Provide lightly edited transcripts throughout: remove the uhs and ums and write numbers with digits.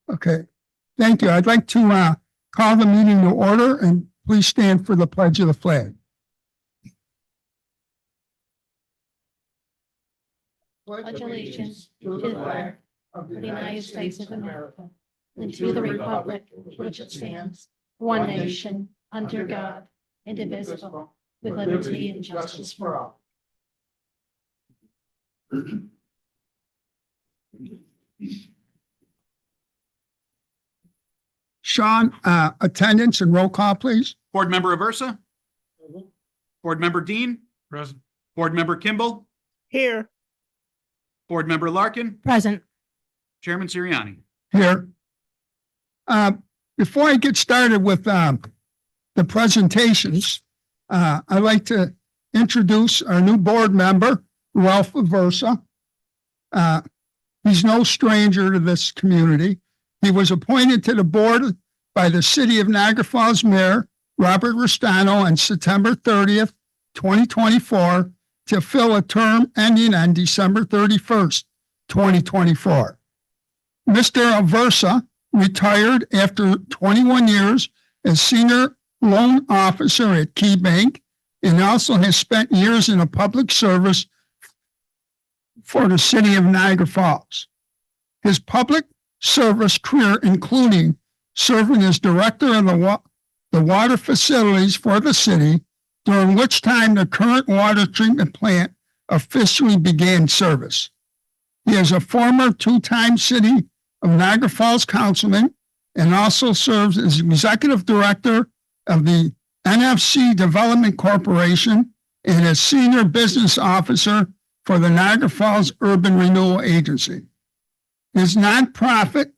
Okay, thank you. I'd like to call the meeting to order and please stand for the pledge of the flag. Pledge allegiance to the flag of the United States of America and to the republic for which it stands, one nation, under God, indivisible, with liberty and justice for all. Sean, attendance and roll call, please. Board Member Aversa? Board Member Dean? Present. Board Member Kimball? Here. Board Member Larkin? Present. Chairman Sirianni? Here. Before I get started with the presentations, I'd like to introduce our new board member, Ralph Aversa. He's no stranger to this community. He was appointed to the board by the City of Niagara Falls Mayor, Robert Restano, on September 30th, 2024, to fill a term ending on December 31st, 2024. Mr. Aversa retired after 21 years as senior loan officer at Key Bank and also has spent years in a public service for the City of Niagara Falls. His public service career, including serving as director of the water facilities for the city, during which time the current water treatment plant officially began service. He is a former two-time City of Niagara Falls councilman and also serves as executive director of the NFC Development Corporation and as senior business officer for the Niagara Falls Urban Renewal Agency. His nonprofit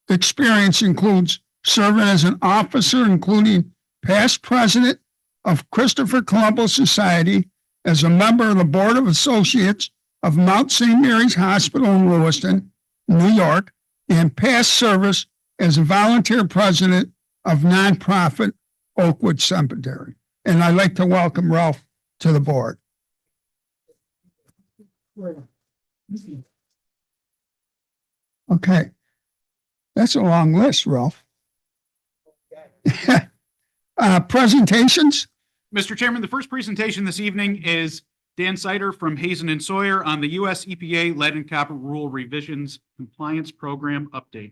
experience includes serving as an officer, including past president of Christopher Columbus Society, as a member of the Board of Associates of Mount St. Mary's Hospital in Lewiston, New York, and past service as a volunteer president of nonprofit Oakwood Cemetery. And I'd like to welcome Ralph to the board. Okay. That's a long list, Ralph. Presentations? Mr. Chairman, the first presentation this evening is Dan Sider from Hazen and Sawyer on the U.S. EPA Lead and Copper Rule Revisions Compliance Program Update.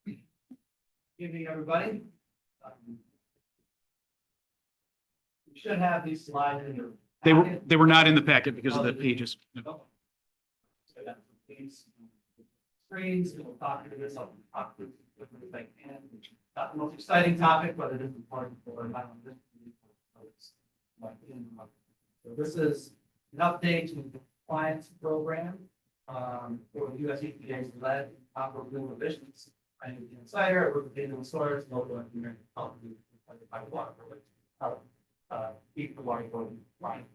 Good evening, everybody. You should have these slides in your packet. They were not in the packet because of the pages. So these screens, we'll talk through this. I'll talk through if I can. Not the most exciting topic, but it is important for environmental. So this is an update to the compliance program for the U.S. EPA's lead and copper rule revisions. I'm an insider. I work with Hazen and Sawyer, local engineering, by water, keep the water going line.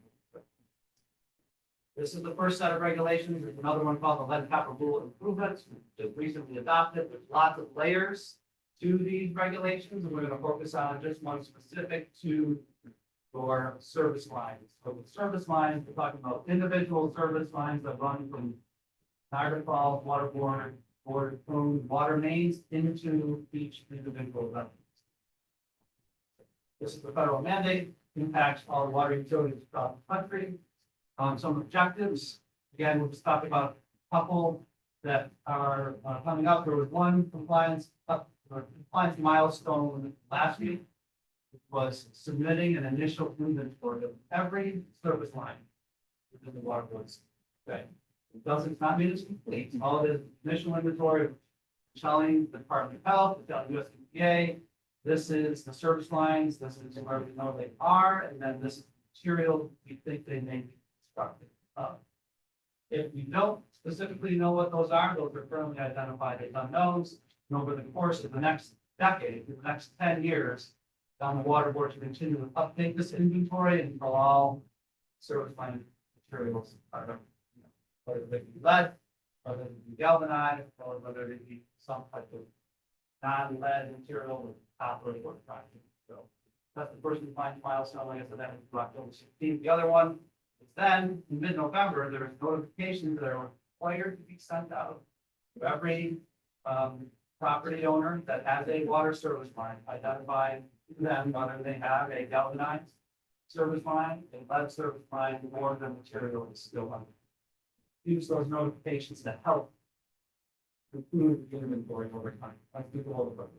This is the first set of regulations. There's another one called the lead and copper rule improvements, which was recently adopted. There's lots of layers to these regulations, and we're going to focus on just one specific to your service lines. So with service lines, we're talking about individual service lines that run from Niagara Falls, waterborne, or from water mains into each individual residence. This is the federal mandate, impacts all water utilities across the country. Some objectives, again, we'll just talk about a couple that are coming up. There was one compliance milestone last week, which was submitting an initial inventory of every service line within the water boards. Okay. It doesn't not mean it's complete. All it is initial inventory, telling the Department of Health, the U.S. EPA, this is the service lines, this is where we know they are, and then this is the material we think they may be constructed of. If we don't specifically know what those are firmly identified as unknowns. And over the course of the next decade, the next 10 years, down the water board to continue to update this inventory until all service line materials are, whether they be lead, whether they be galvanized, or whether they be some type of non-lead material with copper or copper. So that's the first compliance milestone. Like I said, that was October 16th. The other one Then, in mid-November, there was notifications that are required to be sent out to every property owner that has a water service line, identify to them whether they have a galvanized service line, a lead service line, or the material is still under. Use those notifications to help improve the inventory over time. That's the goal of it.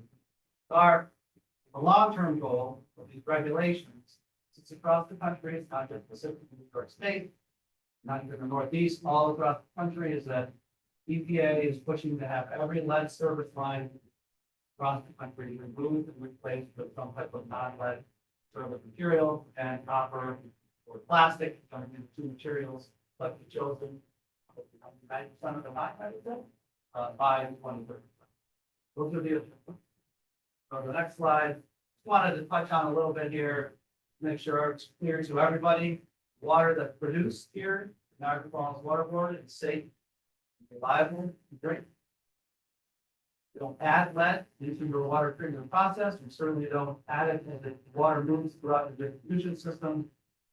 The long-term goal of these regulations, it's across the country, it's not just specific to New York State, not even the Northeast, all across the country, is that EPA is pushing to have every lead service line across the country removed and replaced with some type of non-lead service material, and copper or plastic, two materials like the chosen 90% of the time, I would say, by 2030. Those are the. So the next slide, just wanted to touch on a little bit here, make sure it's clear to everybody. Water that's produced here, Niagara Falls Water Board, is safe, reliable, and drink. We don't add lead into your water treatment process. We certainly don't add it as the water moves throughout the distribution system.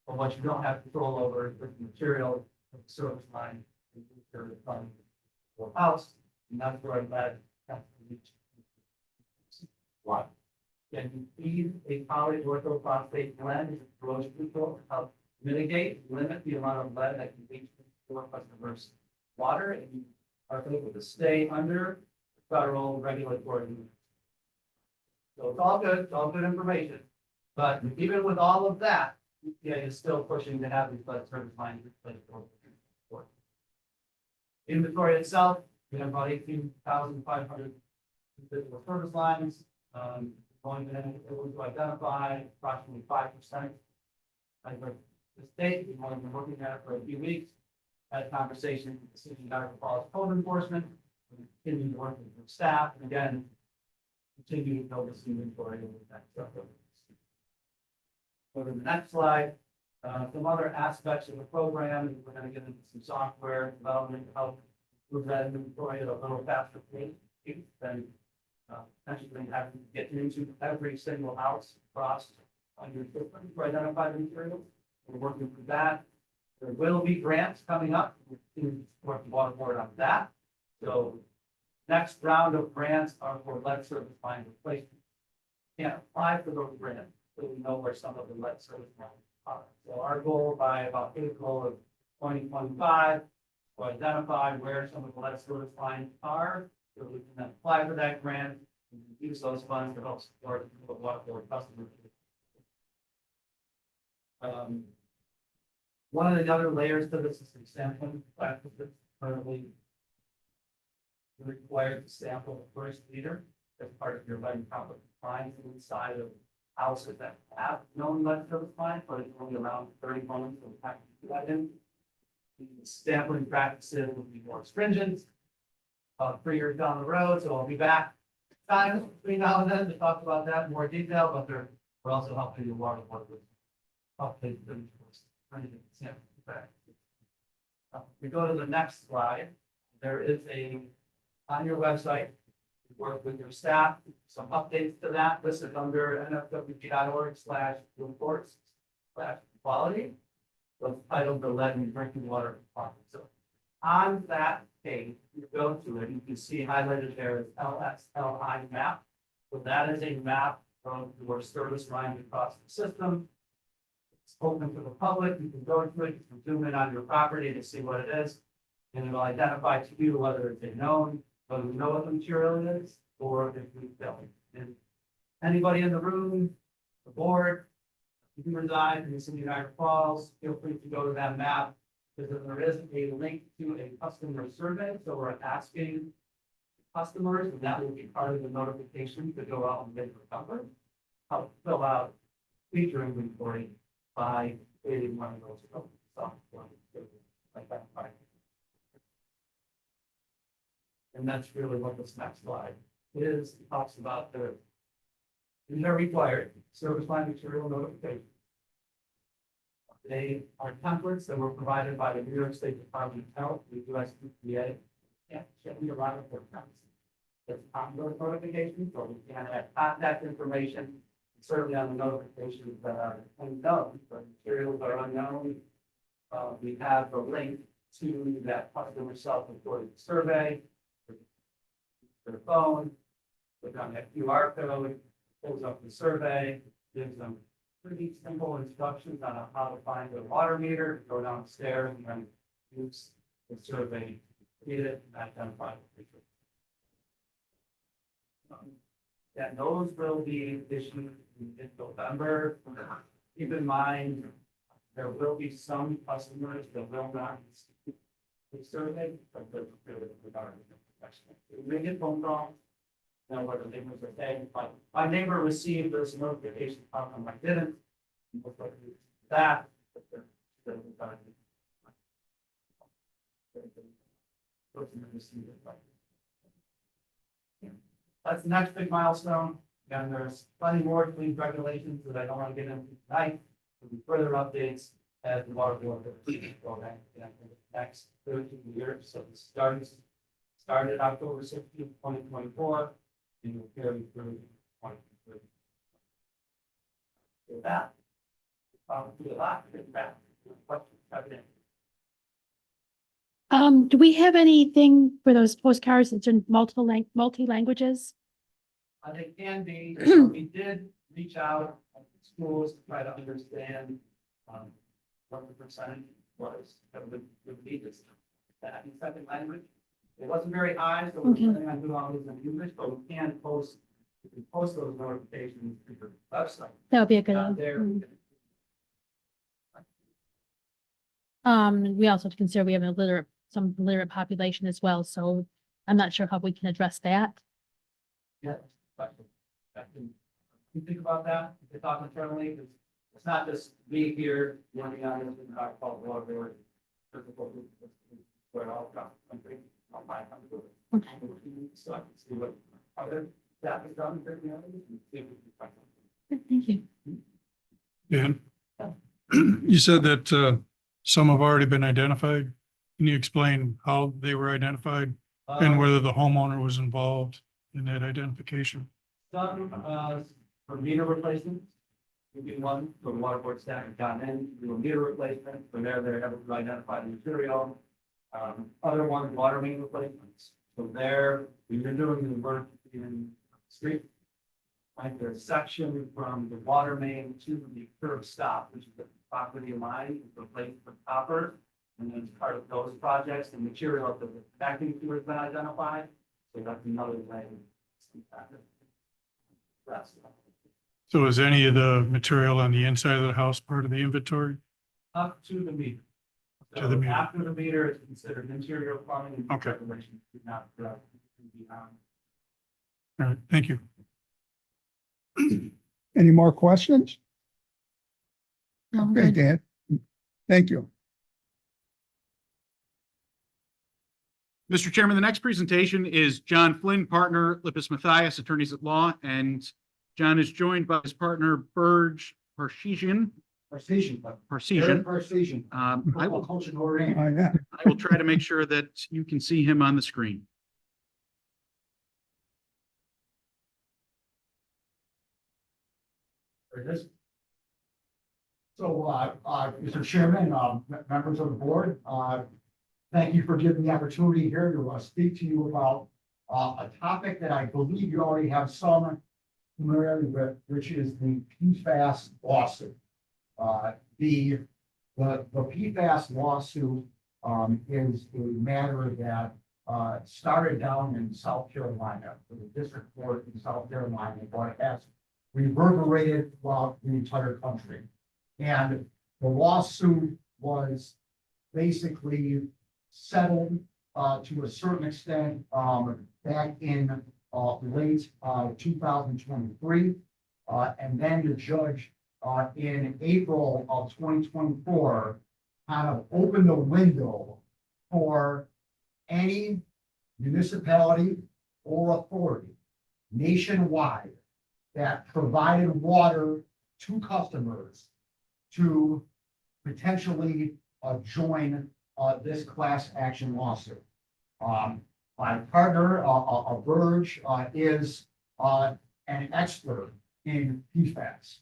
But what you don't have control over is the material of the service line from your house, and that's where lead has to reach. Why? Can you feed a polyorthophosphate blend with corrosion control to help mitigate, limit the amount of lead that can reach your customers' water, and you are able to stay under federal regulatory. So it's all good information. But even with all of that, EPA is still pushing to have these lead service lines replaced. Inventory itself, we have about 18,500 individual service lines. Going to identify approximately 5%. Like the state, we've only been looking at it for a few weeks. Had conversations with the city of Niagara Falls Code Enforcement. We continue to work with staff, and again, continue to build this inventory over the next several weeks. Go to the next slide. Some other aspects of the program, we're going to get into some software development to help move that inventory at a little faster pace than potentially having to get into every single house across on your footprint to identify the materials. We're working through that. There will be grants coming up. We're going to support the water board on that. So next round of grants are for lead service line replacement. Can't apply for those grants, so we know where some of the lead service lines are. So our goal by about April of 2025 to identify where some of the lead service lines are, so we can then apply for that grant and use those funds to help support the water board customers. One of the other layers to this is some sampling practices. Currently, you're required to sample the first liter as part of your lead and copper compliance inside of houses that have known lead service line, but it's only around 30 moments of have to do that in. The sampling practices will be more stringent. About 3 years down the road, so I'll be back time between now and then to talk about that in more detail, but we're also helping the water board with updates. We go to the next slide. There is on your website, you work with your staff, some updates to that listed under nfwb.org/reports/quality. It's titled the Lead in Drinking Water Department. So on that page, you go to it, you can see highlighted there is LSLI map. So that is a map of your service lines across the system. It's open to the public. You can go to it, you can zoom in on your property to see what it is. And it'll identify to you whether it's a known, whether we know what the material is, or if we don't. And anybody in the room, the board, if you reside in the city of Niagara Falls, feel free to go to that map, because there is a link to a customer survey. So we're asking customers, and that will be part of the notification to go out and get your number, how to fill out feature inventory by creating one of those software like that. And that's really what this next slide is. It talks about these are required service line material notification. They are templates that were provided by the New York State Department of Health, the US EPA. Yeah, shouldn't be a lot of work. It's on those notifications, so we can add contact information, certainly on the notifications that are unknown, but materials are unknown. We have a link to that customer self-reported survey. Their phone, click on that QR code, pulls up the survey, gives them pretty simple instructions on how to find their water meter, go downstairs and then use the survey, read it, and identify the issue. That those will be issued in November. Keep in mind, there will be some customers that will not receive the survey, but they're regarding the professional. We may get phone calls. Know what the neighbors are saying, but my neighbor received this notification, how come I didn't? That. That's the next big milestone. And there's plenty more of these regulations that I don't want to get into tonight. There'll be further updates as the water board go back in the next 13 years. So it started October 16th, 2024. And will carry through 2023. With that, do a lot. Do we have anything for those postcards that's in multi languages? They can be, we did reach out to schools to try to understand what the percentage was that would be this that in second language. It wasn't very high, so we're planning on doing all these in English, but we can post those notifications to the website. That would be a good one. There. We also have to consider we have some illiterate population as well, so I'm not sure how we can address that. Yeah, but you think about that, if you talk internally, it's not just me here working on this and our fault water. Where all country, all my country. Okay. So I can see what other staff has done. And see if we can find something. Thank you. Dan, you said that some have already been identified. Can you explain how they were identified and whether the homeowner was involved in that identification? Some for meter replacements. Would be one for the water board staff have gotten in, do a meter replacement. From there, they're able to identify the material. Other ones, water main replacements. So there, we've been doing the work in the street. Like there's a section from the water main to the curb stop, which is the property line, replaced with copper. And then as part of those projects, the material of the vacuum sewer has been identified. So that's another way. So is any of the material on the inside of the house part of the inventory? Up to the meter. To the meter. After the meter is considered interior plumbing. And Okay. declaration, not beyond. All right, thank you. Any more questions? No, I'm Okay, good. Dan. Thank you. Mr. Chairman, the next presentation is John Flynn, partner, Lippis Mathias, attorneys at law, and John is joined by his partner, Burge Parsesian. Precision. I will Oh, yeah. try to make sure that you can see him on the screen. There it is. So, Mr. Chairman, members of the board, thank you for giving the opportunity here to speak to you about a topic that I believe you already have some familiarity with, which is the PFAS lawsuit. The PFAS lawsuit is a matter that started down in South Carolina, for the district court in South Carolina, but has reverberated throughout the entire country. And the lawsuit was basically settled to a certain extent back in late 2023. And then the judge in April of 2024 kind of opened the window for any municipality or authority nationwide that provided water to customers to potentially join this class action lawsuit. My partner, Burge, is an expert in PFAS.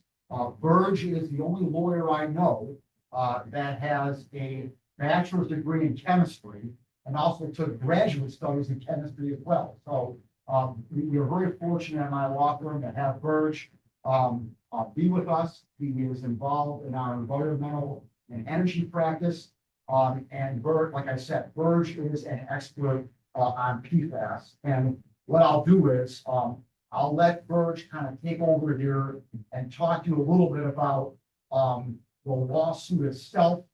Burge is the only lawyer I know that has a bachelor's degree in chemistry and also took graduate studies in chemistry as well. So we are very fortunate in my law firm to have Burge be with us. He is involved in our environmental and energy practice. And Burge, like I said, Burge is an expert on PFAS. And what I'll do is I'll let Burge kind of take over here and talk to you a little bit about the lawsuit itself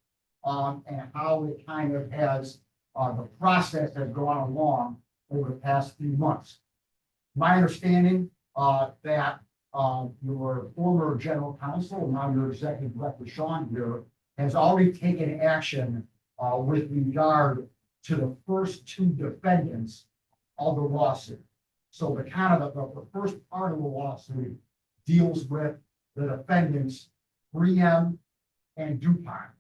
and how it kind of has the process has gone along over the past few months. My understanding that your former general counsel, now your executive director, Sean here, has already taken action with regard to the first two defendants of the lawsuit. So the kind of the first part of the lawsuit deals with the defendants 3M and DuPont.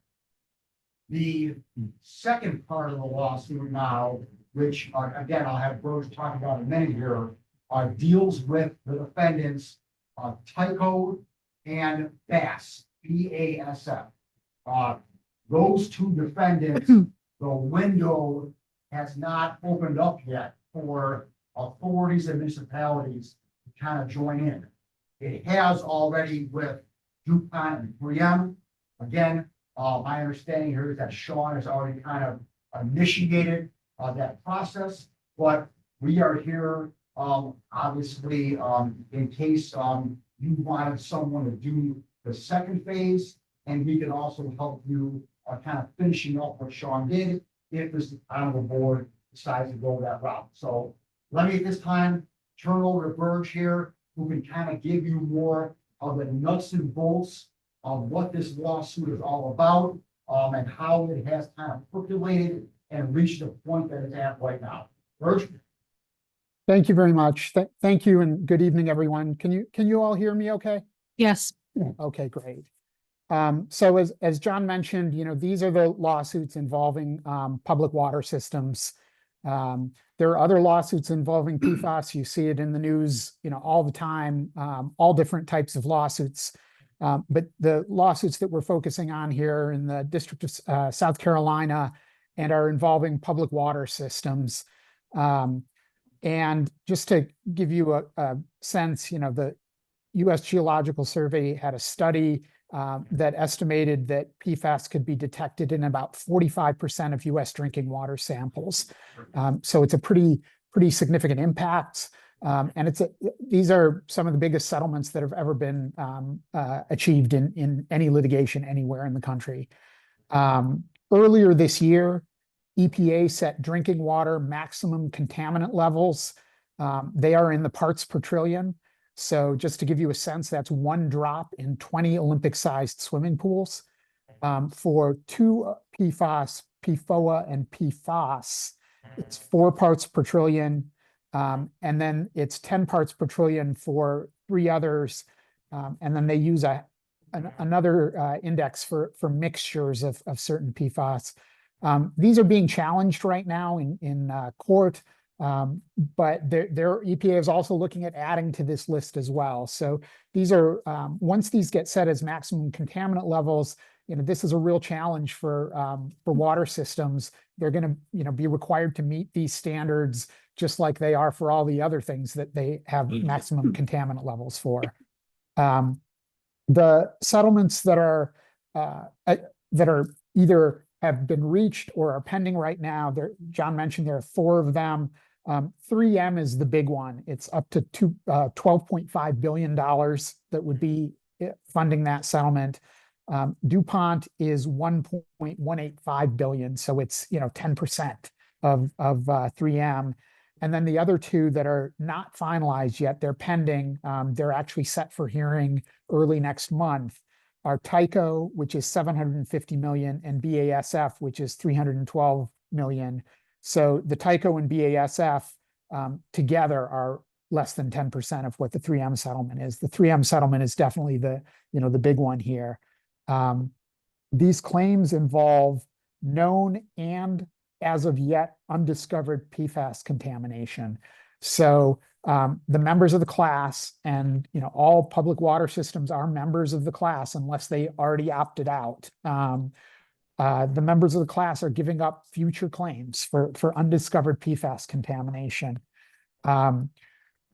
The second part of the lawsuit now, which again, I'll have Bruce talk about in a minute here, deals with the defendants Tyco and BASF, BASF. Those two defendants, the window has not opened up yet for authorities and municipalities to kind of join in. It has already with DuPont and 3M. Again, my understanding here is that Sean has already kind of initiated that process, but we are here obviously in case you wanted someone to do the second phase, and we can also help you kind of finishing up what Sean did if this honorable board decides to go that route. So let me at this time turn over to Burge here, who can kind of give you more of the nuts and bolts of what this lawsuit is all about and how it has kind of percolated and reached the point that it's at right now. Burge? Thank you very much. Thank you and good evening, everyone. Can you all hear me okay? Yes. Okay, great. So as John mentioned, these are the lawsuits involving public water systems. There are other lawsuits involving PFAS. You see it in the news, all the time, all different types of lawsuits. But the lawsuits that we're focusing on here in the District of South Carolina and are involving public water systems. And just to give you a sense, the U.S. Geological Survey had a study that estimated that PFAS could be detected in about 45% of U.S. drinking water samples. So it's a pretty significant impact. And these are some of the biggest settlements that have ever been achieved in any litigation anywhere in the country. Earlier this year, EPA set drinking water maximum contaminant levels. They are in the parts per trillion. So just to give you a sense, that's one drop in 20 Olympic-sized swimming pools. For two PFAS, PFOA, and PFAS, it's 4 parts per trillion. And then it's 10 parts per trillion for 3 others. And then they use another index for mixtures of certain PFAS. These are being challenged right now in court, but their EPA is also looking at adding to this list as well. So these are, once these get set as maximum contaminant levels, this is a real challenge for water systems. They're going to, be required to meet these standards just like they are for all the other things that they have maximum contaminant levels for. The settlements that are either have been reached or are pending right now, John mentioned there are 4 of them. 3M is the big one. It's up to $12.5 billion that would be funding that settlement. DuPont is 1.185 billion, so it's 10% of 3M. And then the other 2 that are not finalized yet, they're pending. They're actually set for hearing early next month. Are Tyco, which is 750 million, and BASF, which is 312 million. So the Tyco and BASF together are less than 10% of what the 3M settlement is. The 3M settlement is definitely the big one here. These claims involve known and as of yet undiscovered PFAS contamination. So the members of the class, and all public water systems are members of the class unless they already opted out. The members of the class are giving up future claims for undiscovered PFAS contamination. On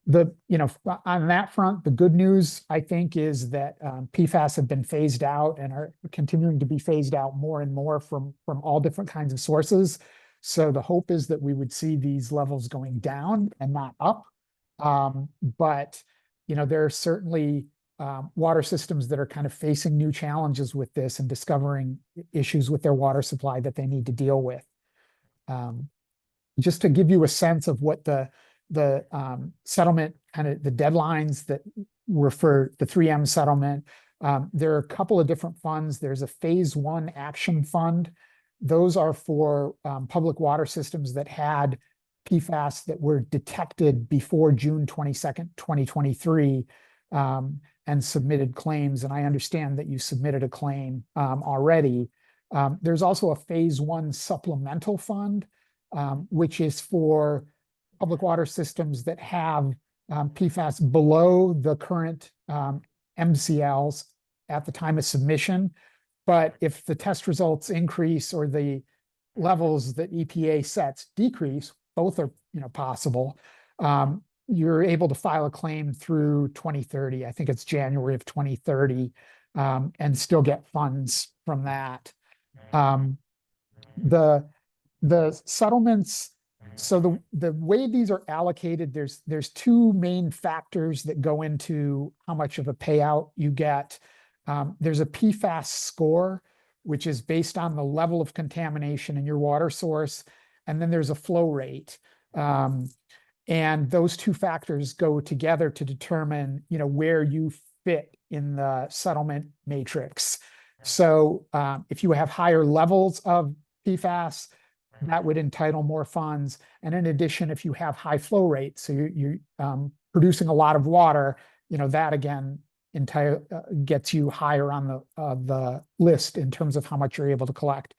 that front, the good news, I think, is that PFAS have been phased out and are continuing to be phased out more and more from all different kinds of sources. So the hope is that we would see these levels going down and not up. But there are certainly water systems that are kind of facing new challenges with this and discovering issues with their water supply that they need to deal with. Just to give you a sense of what the settlement, kind of the deadlines that were for the 3M settlement, there are a couple of different funds. There's a phase 1 action fund. Those are for public water systems that had PFAS that were detected before June 22nd, 2023, and submitted claims. And I understand that you submitted a claim already. There's also a phase 1 supplemental fund, which is for public water systems that have PFAS below the current MCLs at the time of submission. But if the test results increase or the levels that EPA sets decrease, both are possible, you're able to file a claim through 2030. I think it's January of 2030, and still get funds from that. The settlements, so the way these are allocated, there's two main factors that go into how much of a payout you get. There's a PFAS score, which is based on the level of contamination in your water source, and then there's a flow rate. And those two factors go together to determine, where you fit in the settlement matrix. So if you have higher levels of PFAS, that would entitle more funds. And in addition, if you have high flow rates, so you're producing a lot of water, that again gets you higher on the list in terms of how much you're able to collect.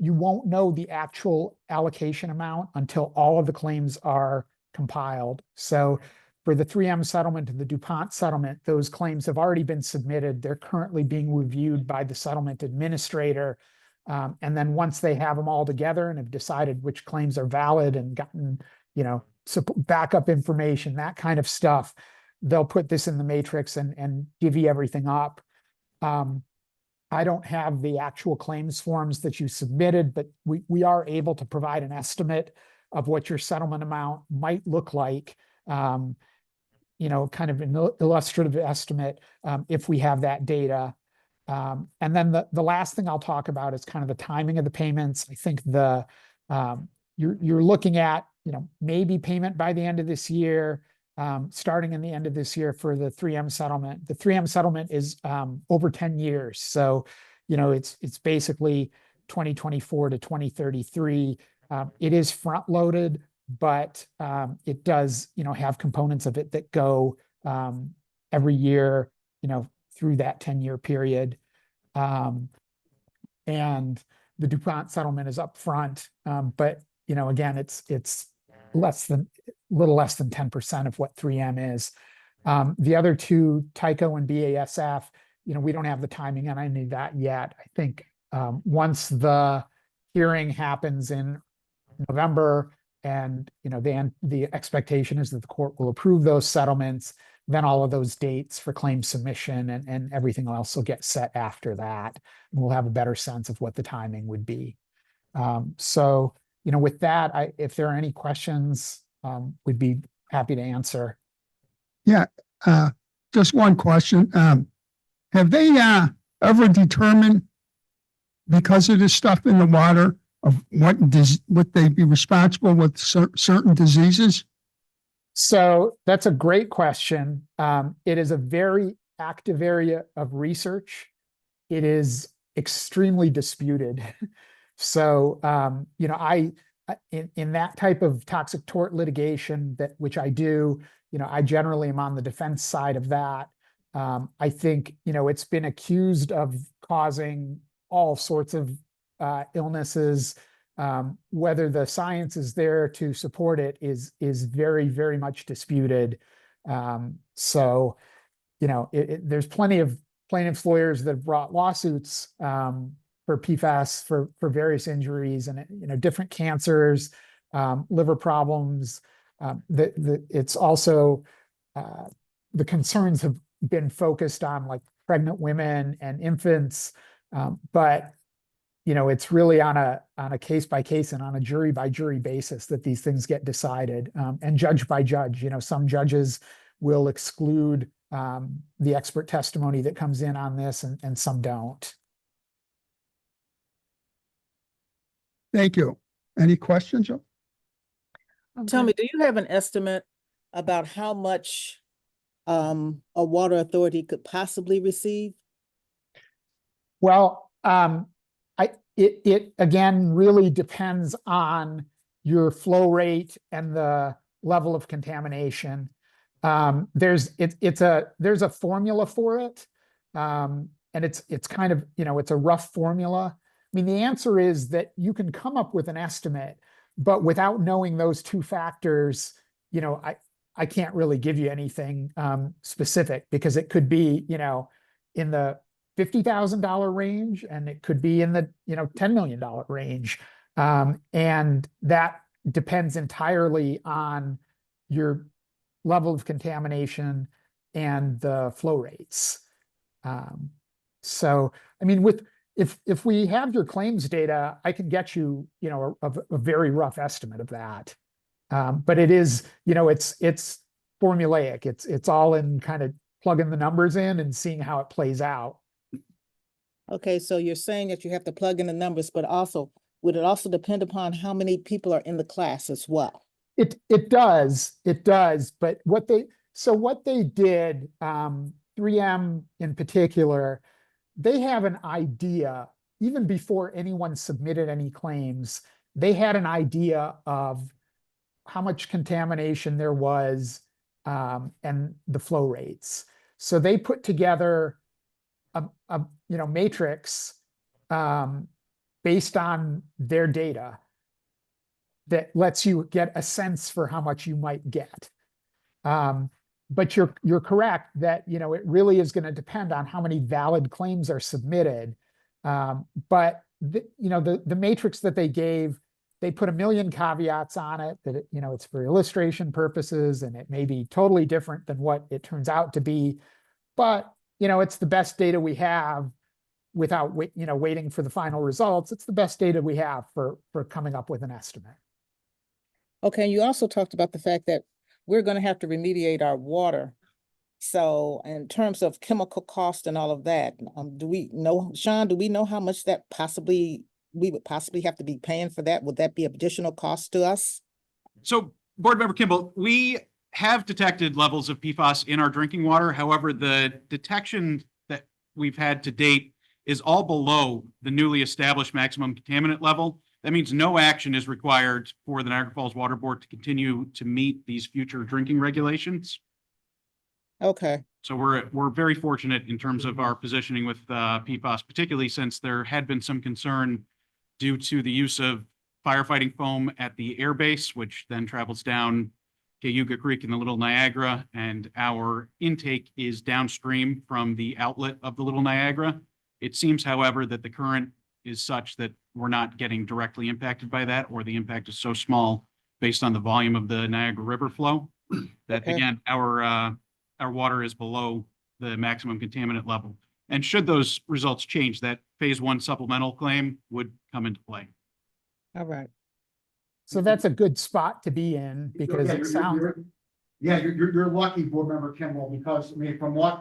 You won't know the actual allocation amount until all of the claims are compiled. So for the 3M settlement and the DuPont settlement, those claims have already been submitted. They're currently being reviewed by the settlement administrator. And then once they have them all together and have decided which claims are valid and gotten, backup information, that kind of stuff, they'll put this in the matrix and divvy everything up. I don't have the actual claims forms that you submitted, but we are able to provide an estimate of what your settlement amount might look like, kind of an illustrative estimate, if we have that data. And then the last thing I'll talk about is kind of the timing of the payments. I think you're looking at, maybe payment by the end of this year, starting in the end of this year for the 3M settlement. The 3M settlement is over 10 years. So, it's basically 2024 to 2033. It is front loaded, but it does, have components of it that go every year, through that 10-year period. And the DuPont settlement is up front. But, again, it's little less than 10% of what 3M is. The other two, Tyco and BASF, we don't have the timing on any of that yet. I think once the hearing happens in November and, the expectation is that the court will approve those settlements, then all of those dates for claim submission and everything else will get set after that. And we'll have a better sense of what the timing would be. So, with that, if there are any questions, we'd be happy to answer. Yeah, just one question. Have they ever determined, because of this stuff in the water, of would they be responsible with certain diseases? So that's a great question. It is a very active area of research. It is extremely disputed. So, in that type of toxic tort litigation which I do, I generally am on the defense side of that. I think, it's been accused of causing all sorts of illnesses, Whether the science is there to support it is very, very much disputed. So, there's plenty of plaintiffs' lawyers that have brought lawsuits for PFAS for various injuries and different cancers, liver problems. It's also the concerns have been focused on like pregnant women and infants, but it's really on a case by case and on a jury by jury basis that these things get decided, and judge by judge. Some judges will exclude the expert testimony that comes in on this, and some don't. Thank you. Any questions? Tell me, do you have an estimate about how much a water authority could possibly receive? Well, it again really depends on your flow rate and the level of contamination. There's a formula for it, and it's kind of it's a rough formula. I mean, the answer is that you can come up with an estimate, but without knowing those two factors, I can't really give you anything specific, because it could be in the $50,000 range, and it could be in the $10 million range, and that depends entirely on your level of contamination and the flow rates. So, I mean, if we have your claims data, I can get you a very rough estimate of that. But it is it's formulaic. It's all in kind of plugging the numbers in and seeing how it plays out. Okay, so you're saying that you have to plug in the numbers, but also, would it also depend upon how many people are in the class as well? It does, but what they did, 3M in particular, they have an idea, even before anyone submitted any claims, they had an idea of how much contamination there was, and the flow rates. So they put together a matrix based on their data that lets you get a sense for how much you might get. But you're correct that it really is going to depend on how many valid claims are submitted. But the matrix that they gave, they put 1 million caveats on it, that it's for illustration purposes, and it may be totally different than what it turns out to be. But it's the best data we have without waiting for the final results. It's the best data we have for coming up with an estimate. Okay, you also talked about the fact that we're going to have to remediate our water. So in terms of chemical cost and all of that, do we know, Sean, do we know how much that we would possibly have to be paying for that? Would that be additional cost to us? So, Board Member Kimball, we have detected levels of PFAS in our drinking water. However, the detection that we've had to date is all below the newly established maximum contaminant level. That means no action is required for the Niagara Falls Water Board to continue to meet these future drinking regulations. Okay. So we're very fortunate in terms of our positioning with PFAS, particularly since there had been some concern due to the use of firefighting foam at the air base, which then travels down Cayuga Creek in the Little Niagara, and our intake is downstream from the outlet of the Little Niagara. It seems, however, that the current is such that we're not getting directly impacted by that, or the impact is so small based on the volume of the Niagara River flow that, Okay. again, our water is below the maximum contaminant level. And should those results change, that phase 1 supplemental claim would come into play. All right. So that's a good spot to be in, because it sounds. You're lucky, Board Member Kimball, because nationwide,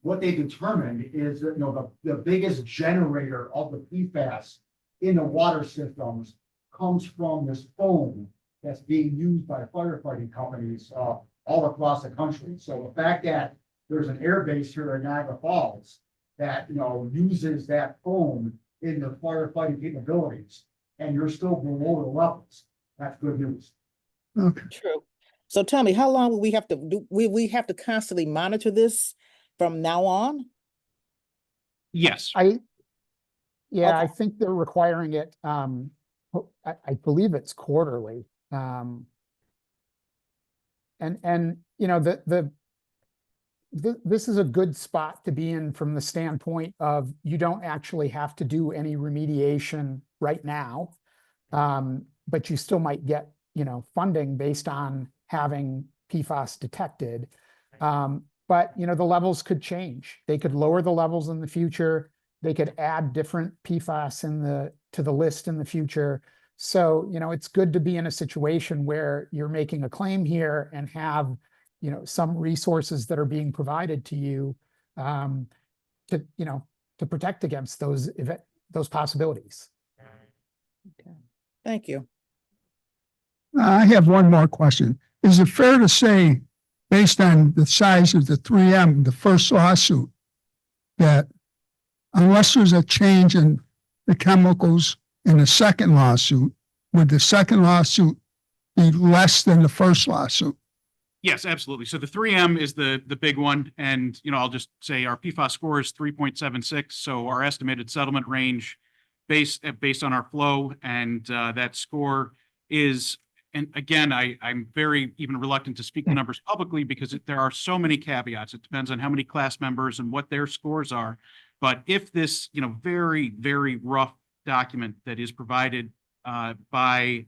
what they determined is that the biggest generator of the PFAS in the water systems comes from this foam that's being used by firefighting companies all across the country. So the fact that there's an air base here in Niagara Falls that uses that foam in the firefighting capabilities, and you're still below the levels, that's good news. Okay. True. So tell me, how long will we have to do? We have to constantly monitor this from now on? Yes. Yeah, I Okay. think they're requiring it, I believe it's quarterly. And, you know, this is a good spot to be in from the standpoint of you don't actually have to do any remediation right now. But you still might get, you know, funding based on having PFAS detected. But, you know, the levels could change. They could lower the levels in the future. They could add different PFAS to the list in the future. So, you know, it's good to be in a situation where you're making a claim here and have, you know, some resources that are being provided to you, to, you know, to protect against those possibilities. Thank you. I have one more question. Is it fair to say, based on the size of the 3M, the first lawsuit, that unless there's a change in the chemicals in the second lawsuit, would the second lawsuit be less than the first lawsuit? Yes, absolutely. So the 3M is the big one. And, you know, I'll just say our PFAS score is 3.76. So our estimated settlement range based on our flow and that score is, and again, I'm very even reluctant to speak the numbers publicly because there are so many caveats. It depends on how many class members and what their scores are. But if this, you know, very, very rough document that is provided by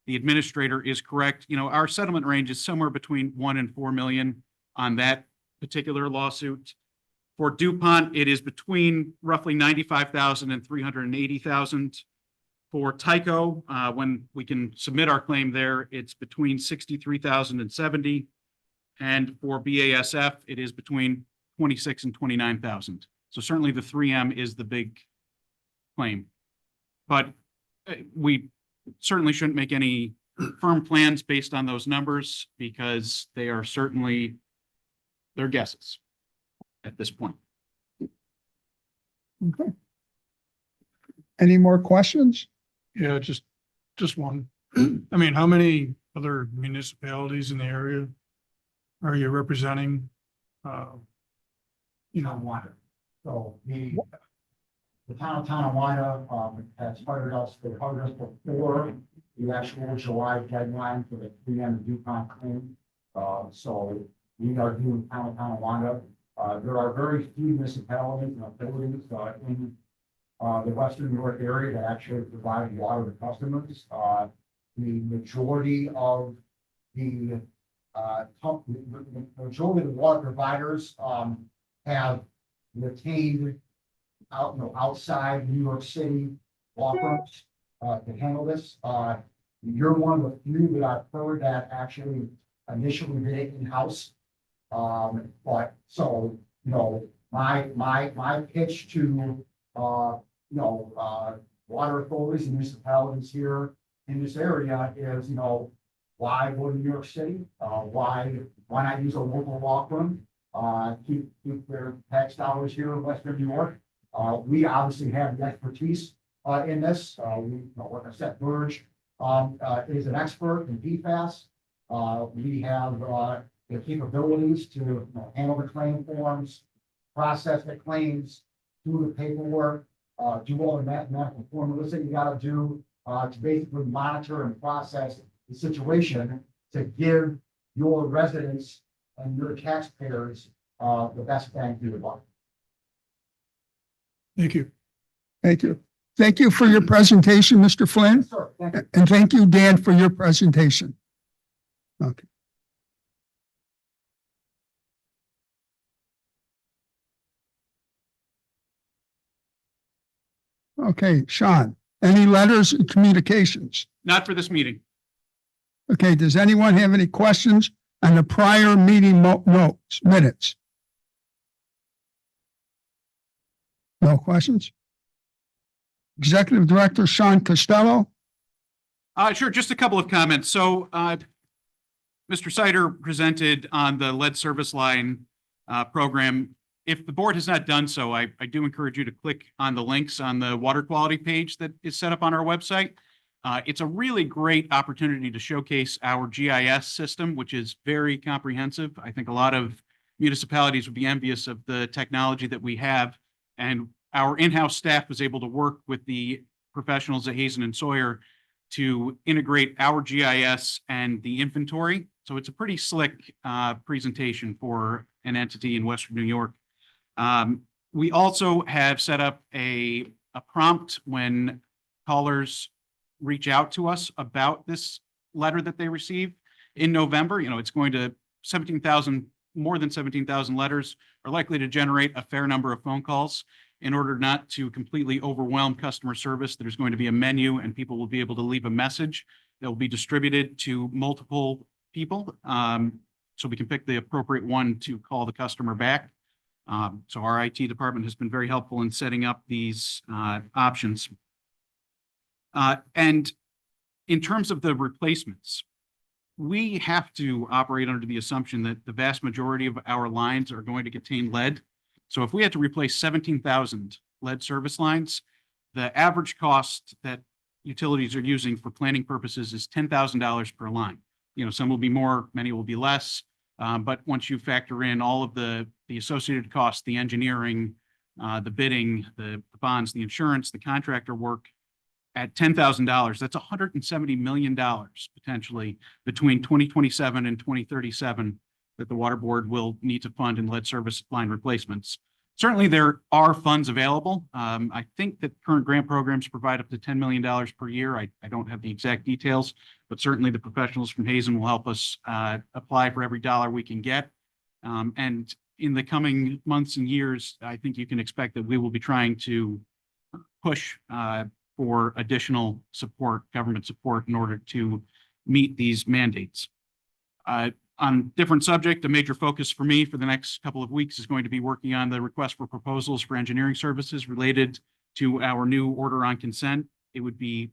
the administrator is correct, you know, our settlement range is somewhere between 1 and 4 million on that particular lawsuit. For DuPont, it is between roughly 95,000 and 380,000. For Tyco, when we can submit our claim there, it's between 63,000 and 70. And for BASF, it is between 26 and 29,000. So certainly the 3M is the big claim. But we certainly shouldn't make any firm plans based on those numbers because they are certainly their guesses at this point. Okay. Any more questions? Yeah, just one. I mean, how many other municipalities in the area are you representing? You know, water. So the town of Tonawanda, has hired us before the actual July deadline for the 3M DuPont claim. So we are doing town of Tonawanda. There are very few municipalities and authorities in the Western New York area that actually provide water to customers. The majority of the majority of the water providers have retained outside New York City law firms to handle this. You're one of the few that I've heard that actually initially did it in-house. But so, you know, my pitch to water authorities and municipalities here in this area is, you know, why go to New York City? Why not use a local law firm? Keep their tax dollars here in Western New York. We obviously have the expertise in this. Like I said, Burge is an expert in PFAS. We have the capabilities to handle the claim forms, process the claims, do the paperwork, do all the mathematical formulas that you got to do to basically monitor and process the situation to give your residents and your taxpayers the best bang for your buck. Thank you. Thank you. Thank you for your presentation, Mr. Flynn. Sir, thank you. And thank you, Dan, for your presentation. Okay. Okay, Sean, any letters and communications? Not for this meeting. Okay, does anyone have any questions on the prior meeting minutes? No questions? Executive Director Sean Costello. Sure, just a couple of comments. So Mr. Sider presented on the lead service line program. If the board has not done so, I do encourage you to click on the links on the water quality page that is set up on our website. It's a really great opportunity to showcase our GIS system, which is very comprehensive. I think a lot of municipalities would be envious of the technology that we have. And our in-house staff was able to work with the professionals at Hazen and Sawyer to integrate our GIS and the inventory. So it's a pretty slick presentation for an entity in Western New York. We also have set up a prompt when callers reach out to us about this letter that they received in November. You know, it's going to 17,000, more than 17,000 letters are likely to generate a fair number of phone calls. In order not to completely overwhelm customer service, there's going to be a menu and people will be able to leave a message that will be distributed to multiple people. So we can pick the appropriate one to call the customer back. So our IT department has been very helpful in setting up these options. And in terms of the replacements, we have to operate under the assumption that the vast majority of our lines are going to contain lead. So if we had to replace 17,000 lead service lines, the average cost that utilities are using for planning purposes is $10,000 per line. You know, some will be more, many will be less. But once you factor in all of the associated costs, the engineering, the bidding, the bonds, the insurance, the contractor work, at $10,000, that's $170 million potentially between 2027 and 2037 that the water board will need to fund in lead service line replacements. Certainly there are funds available. I think that current grant programs provide up to $10 million per year. I don't have the exact details, but certainly the professionals from Hazen will help us apply for every dollar we can get. And in the coming months and years, I think you can expect that we will be trying to push for additional support, government support, in order to meet these mandates. On different subject, a major focus for me for the next couple of weeks is going to be working on the request for proposals for engineering services related to our new order on consent. It would be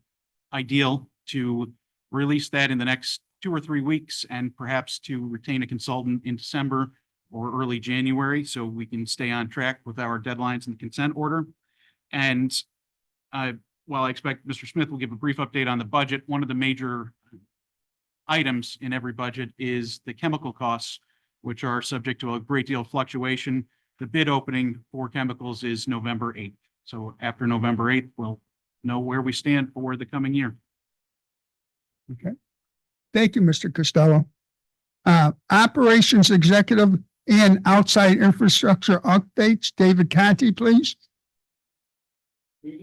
ideal to release that in the next 2 or 3 weeks and perhaps to retain a consultant in December or early January so we can stay on track with our deadlines in the consent order. And while I expect Mr. Smith will give a brief update on the budget, one of the major items in every budget is the chemical costs, which are subject to a great deal of fluctuation. The bid opening for chemicals is November 8th. So after November 8th, we'll know where we stand for the coming year. Okay. Thank you, Mr. Costello. Operations Executive and Outside Infrastructure Updates, David Conti, please. Yeah.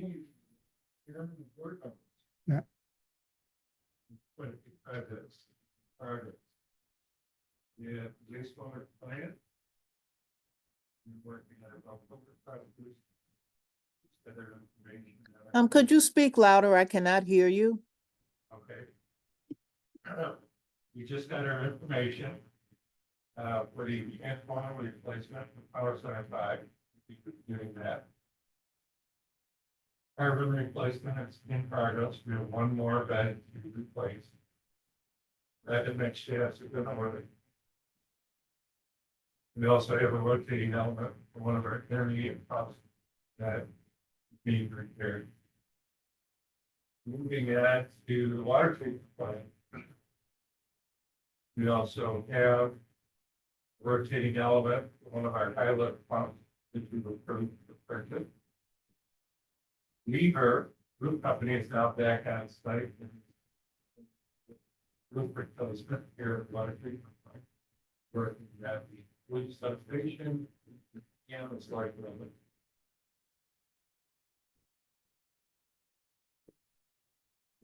Yeah, wastewater plant. Working on Could you speak louder? I cannot hear you. Okay. We just got our information for the transformer replacement for power center 5. Doing that. Carbon replacement is in progress. We have one more bed to be replaced. That next shafts are going to work. We also have a rotating element for one of our intermediate pumps that is being repaired. Moving on to the water treatment plant. We also have a rotating element for one of our high-lift pumps, which we've approved for purchase. Weaver Group Company is now back on site. Roof replacement here at water treatment plant. Working at the police substation and the storage building.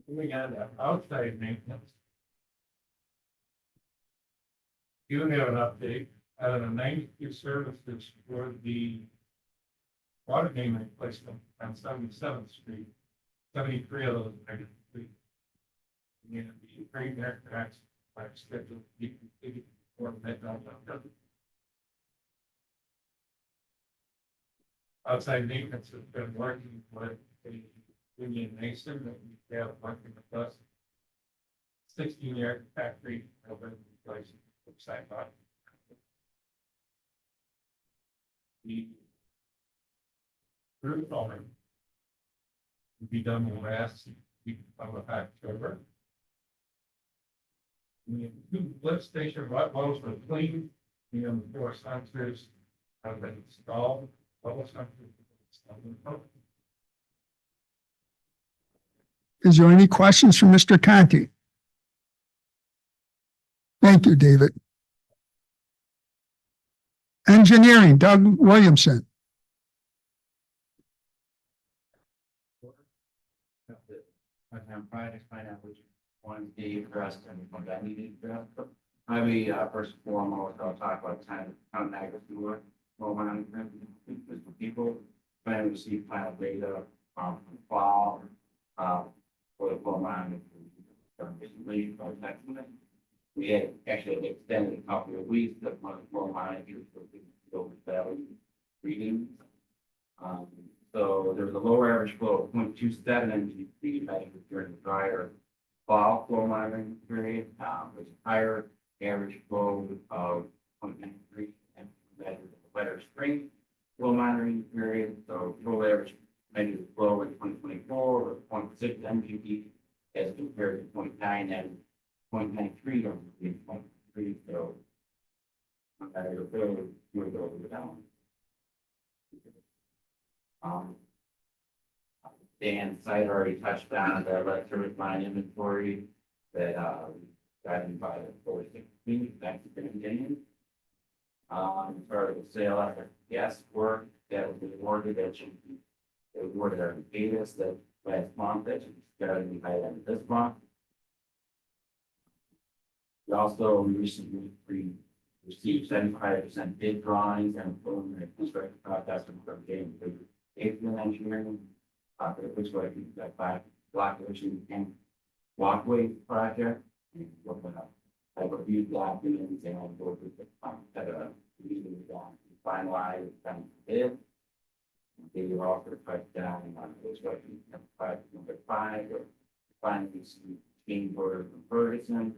Moving on to outside maintenance. You have an update out of the 92 services for the water main replacement on 77th Street. 73 of those are complete. And the train there tracks are scheduled to be completed before midnight. Outside maintenance has been working with a Union Mason that we have working with us. 16-year factory have been replaced with sidewalk. The roof forming will be done the last week of October. The two lift station wells were cleaned, and the 4 sensors have been installed. Bubble sensors Is there any questions for Mr. Conti? Thank you, David. Engineering, Doug Williamson. Projects find out which ones need addressed and which ones that needed addressed. Maybe first and foremost, I'll talk about town agriculture, flow management, for people. Plan to receive final data from fall, for the flow management. Recently, next month. We had actually extended a couple of weeks of my flow management for the valley readings. So there was a lower average flow of 0.27 MGP measured during the drier fall flow monitoring period. There's a higher average flow of 0.93 and measured in the wetter spring flow monitoring period. So total average measured flow in 2024 was 0.6 MGP as compared to 0.9 and 0.93 in 2023. So we're going down. Dan Site already touched on the lead service line inventory that got in by the 416. Thank you for Dan. As far as the sale after gas work that was awarded, that should be awarded our Davis that last month, that should be starting by the end of this month. We also recently received 75% bid drawings and preliminary construction cost estimate from James April Engineering. Which way that block ocean and walkway project. And we're gonna have a few documents and I'll go through the usually finalize and bid. They were also cut down on which way project number 5 or finally some change order from Ferguson.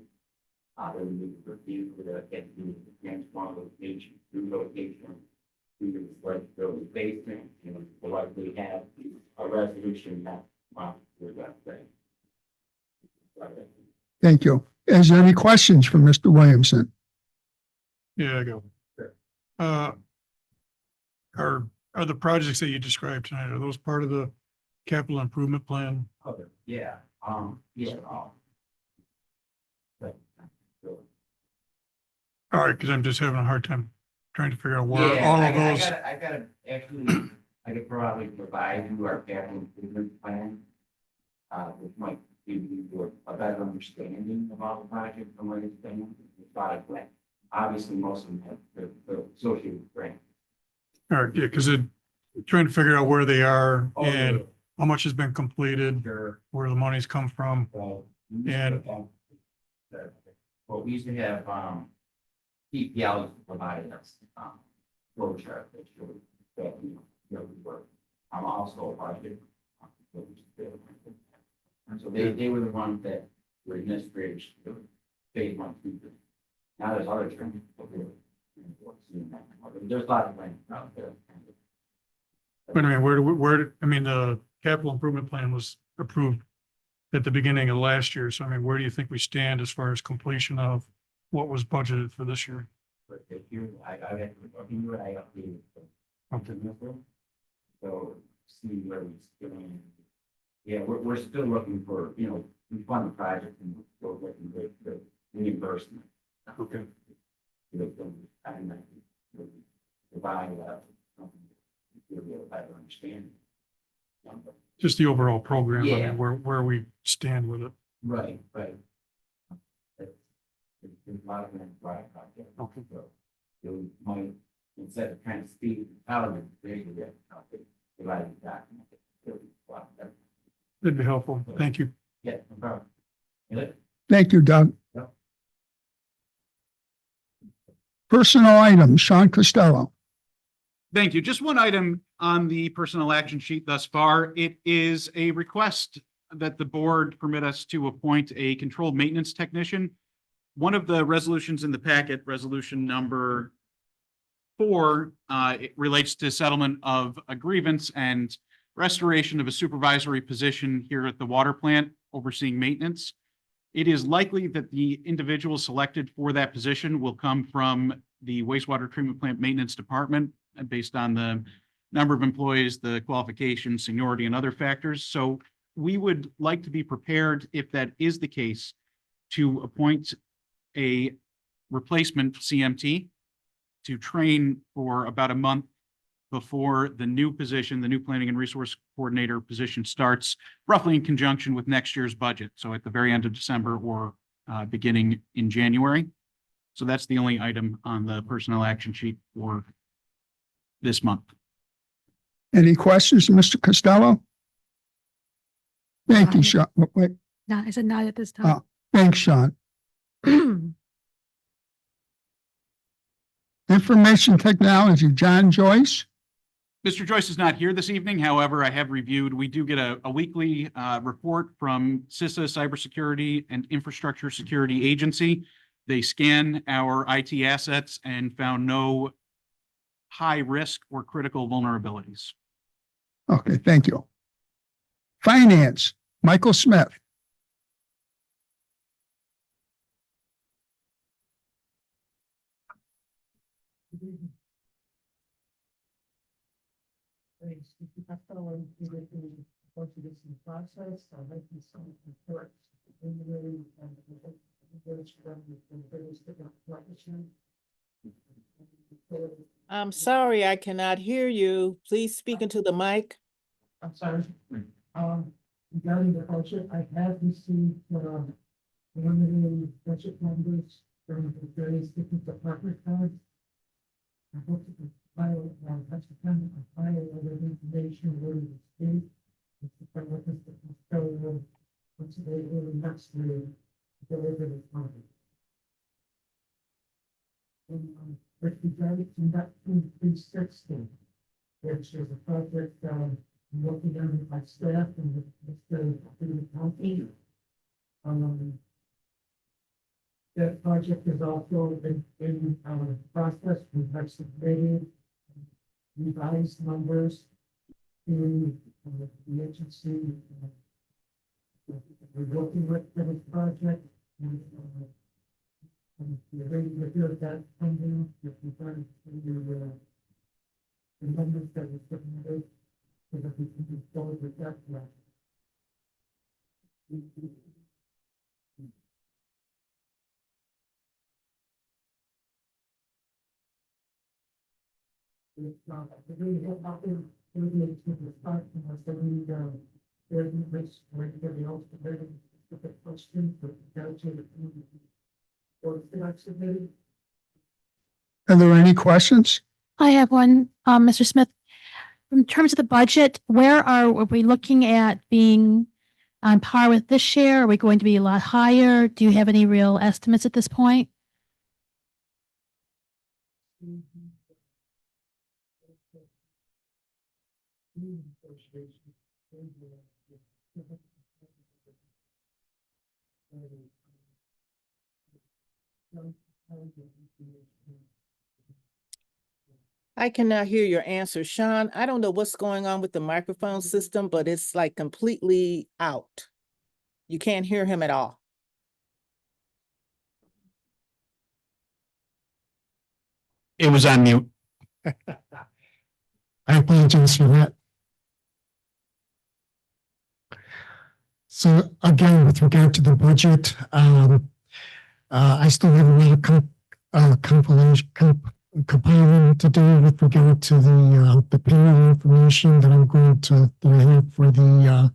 They need to review the get the transform location through location. We would like to go to basement and we'll likely have a resolution that we're going to say. Thank you. Is there any questions for Mr. Williamson? Yeah, I go. Sure. Are the projects that you described tonight, are those part of the capital improvement plan? Okay, yeah, yeah. But, All right, because I'm just having a hard time trying to figure out where yeah, all I of those. gotta actually, I could probably provide you our capital improvement plan. Which might give you a better understanding of all the projects and where it's been. Obviously, most of them have the associated grant. All right, yeah, because trying to figure out where they are Oh, and how much has been completed, Sure. where the money's come from. Well, And- well, we used to have, PPL provided us, flow chart that showed that, we were, I'm also a project. And so they were the ones that were administrators to phase 1 through 3. Now there's other trends. There's a lot of things out there. But I mean, I mean, the capital improvement plan was approved at the beginning of last year. So I mean, where do you think we stand as far as completion of what was budgeted for this year? But if you, I have to look into it, I updated. Okay. So see where we're going. Yeah, we're still looking for, we fund the project and we're looking for the reimbursement. Okay. And provide give you a better understanding. Just the overall program, I Yeah. mean, where we stand with it. Right. There's a lot of them right out there. Okay. So you might, instead of trying to speak intelligence, they can get providing document. That'd be helpful. Thank you. Yeah, no problem. Good. Thank you, Doug. Yep. Personnel items, Sean Costello. Thank you. Just one item on the personnel action sheet thus far. It is a request that the board permit us to appoint a controlled maintenance technician. One of the resolutions in the packet, resolution number 4, it relates to settlement of a grievance and restoration of a supervisory position here at the water plant overseeing maintenance. It is likely that the individual selected for that position will come from the wastewater treatment plant maintenance department based on the number of employees, the qualifications, seniority, and other factors. So we would like to be prepared, if that is the case, to appoint a replacement CMT to train for about a month before the new position, the new planning and resource coordinator position starts, roughly in conjunction with next year's budget. So at the very end of December or beginning in January. So that's the only item on the personnel action sheet for this month. Any questions, Mr. Costello? Thank you, Sean. Wait, No, I said not at this time. thanks, Sean. Information technology, John Joyce. Mr. Joyce is not here this evening. However, I have reviewed, we do get a weekly report from CISA Cybersecurity and Infrastructure Security Agency. They scan our IT assets and found no high risk or critical vulnerabilities. Okay, thank you. Finance, Michael Smith. Thanks. That's the one we did once you get some process, I like you some report. I'm sorry, I cannot hear you. Please speak into the mic. I'm sorry. Regarding the budget, I have received, preliminary budget numbers from the various different department heads. I hope to file, that's the kind of file other information where the state. It's the kind of this, what's the really next year, deliver the funding. With regard to that 360, which is a project, working on with my staff and with the county. That project is also in process. We've had submitted revised numbers to the agency. We're working with for this project. And we're ready to hear that funding with regard to the numbers that were submitted so that we can move forward with that plan. We have nothing really to discuss unless they need, there's no risk or anybody else to bring specific questions, but go to the or that submitted. Are there any questions? I have one, Mr. Smith. In terms of the budget, where are we looking at being on par with this year? Are we going to be a lot higher? Do you have any real estimates at this point? I cannot hear your answer, Sean. I don't know what's going on with the microphone system, but it's like completely out. You can't hear him at all. It was on mute. I apologize for that. So again, with regard to the budget, I still have a lot of compiling to do with regard to the payroll information that I'm going to that I have for the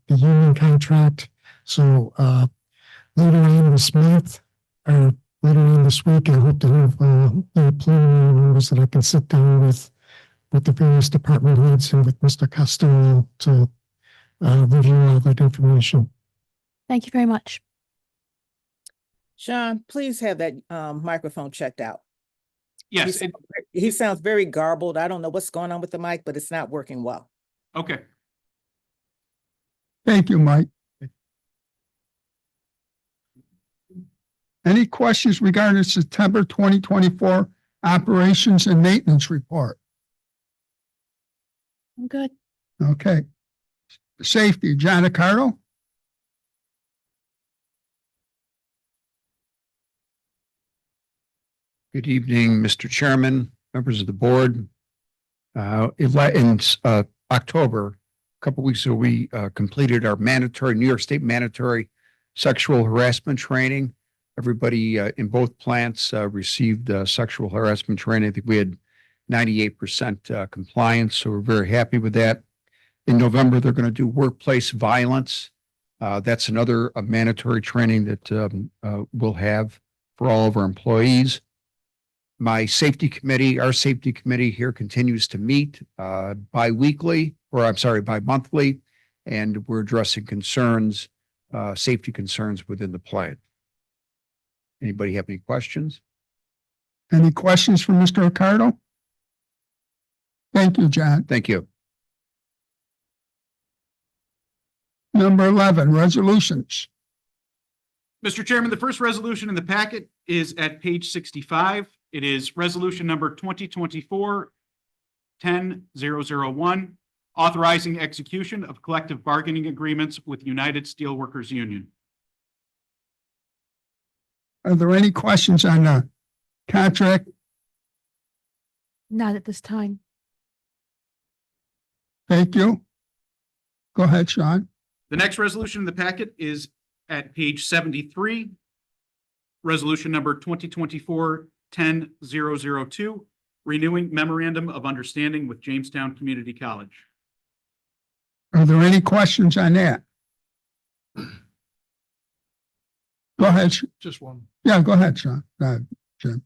union contract. So later on this month, or later on this week, I hope to have the preliminary numbers that I can sit down with the various department heads and with Mr. Costello to review all that information. Thank you very much. Sean, please have that microphone checked out. Yes. He sounds very garbled. I don't know what's going on with the mic, but it's not working well. Okay. Thank you, Mike. Any questions regarding September 2024 operations and maintenance report? I'm good. Okay. Safety, John Accardo. Good evening, Mr. Chairman, members of the board. In October, a couple weeks ago, we completed our New York State mandatory sexual harassment training. Everybody in both plants received sexual harassment training. I think we had 98% compliance, so we're very happy with that. In November, they're going to do workplace violence. That's another mandatory training that we'll have for all of our employees. Our safety committee here continues to meet bi-monthly, and we're addressing safety concerns within the plant. Anybody have any questions? Any questions for Mr. Ricardo? Thank you, John. Thank you. Number 11, resolutions. Mr. Chairman, the first resolution in the packet is at page 65. It is resolution number 2024-10-001, authorizing execution of collective bargaining agreements with United Steelworkers Union. Are there any questions on the contract? Not at this time. Thank you. Go ahead, Sean. The next resolution in the packet is at page 73. Resolution number 2024-10-002, renewing memorandum of understanding with Jamestown Community College. Are there any questions on that? Go ahead. Just one. Yeah, go ahead, Sean. Jim.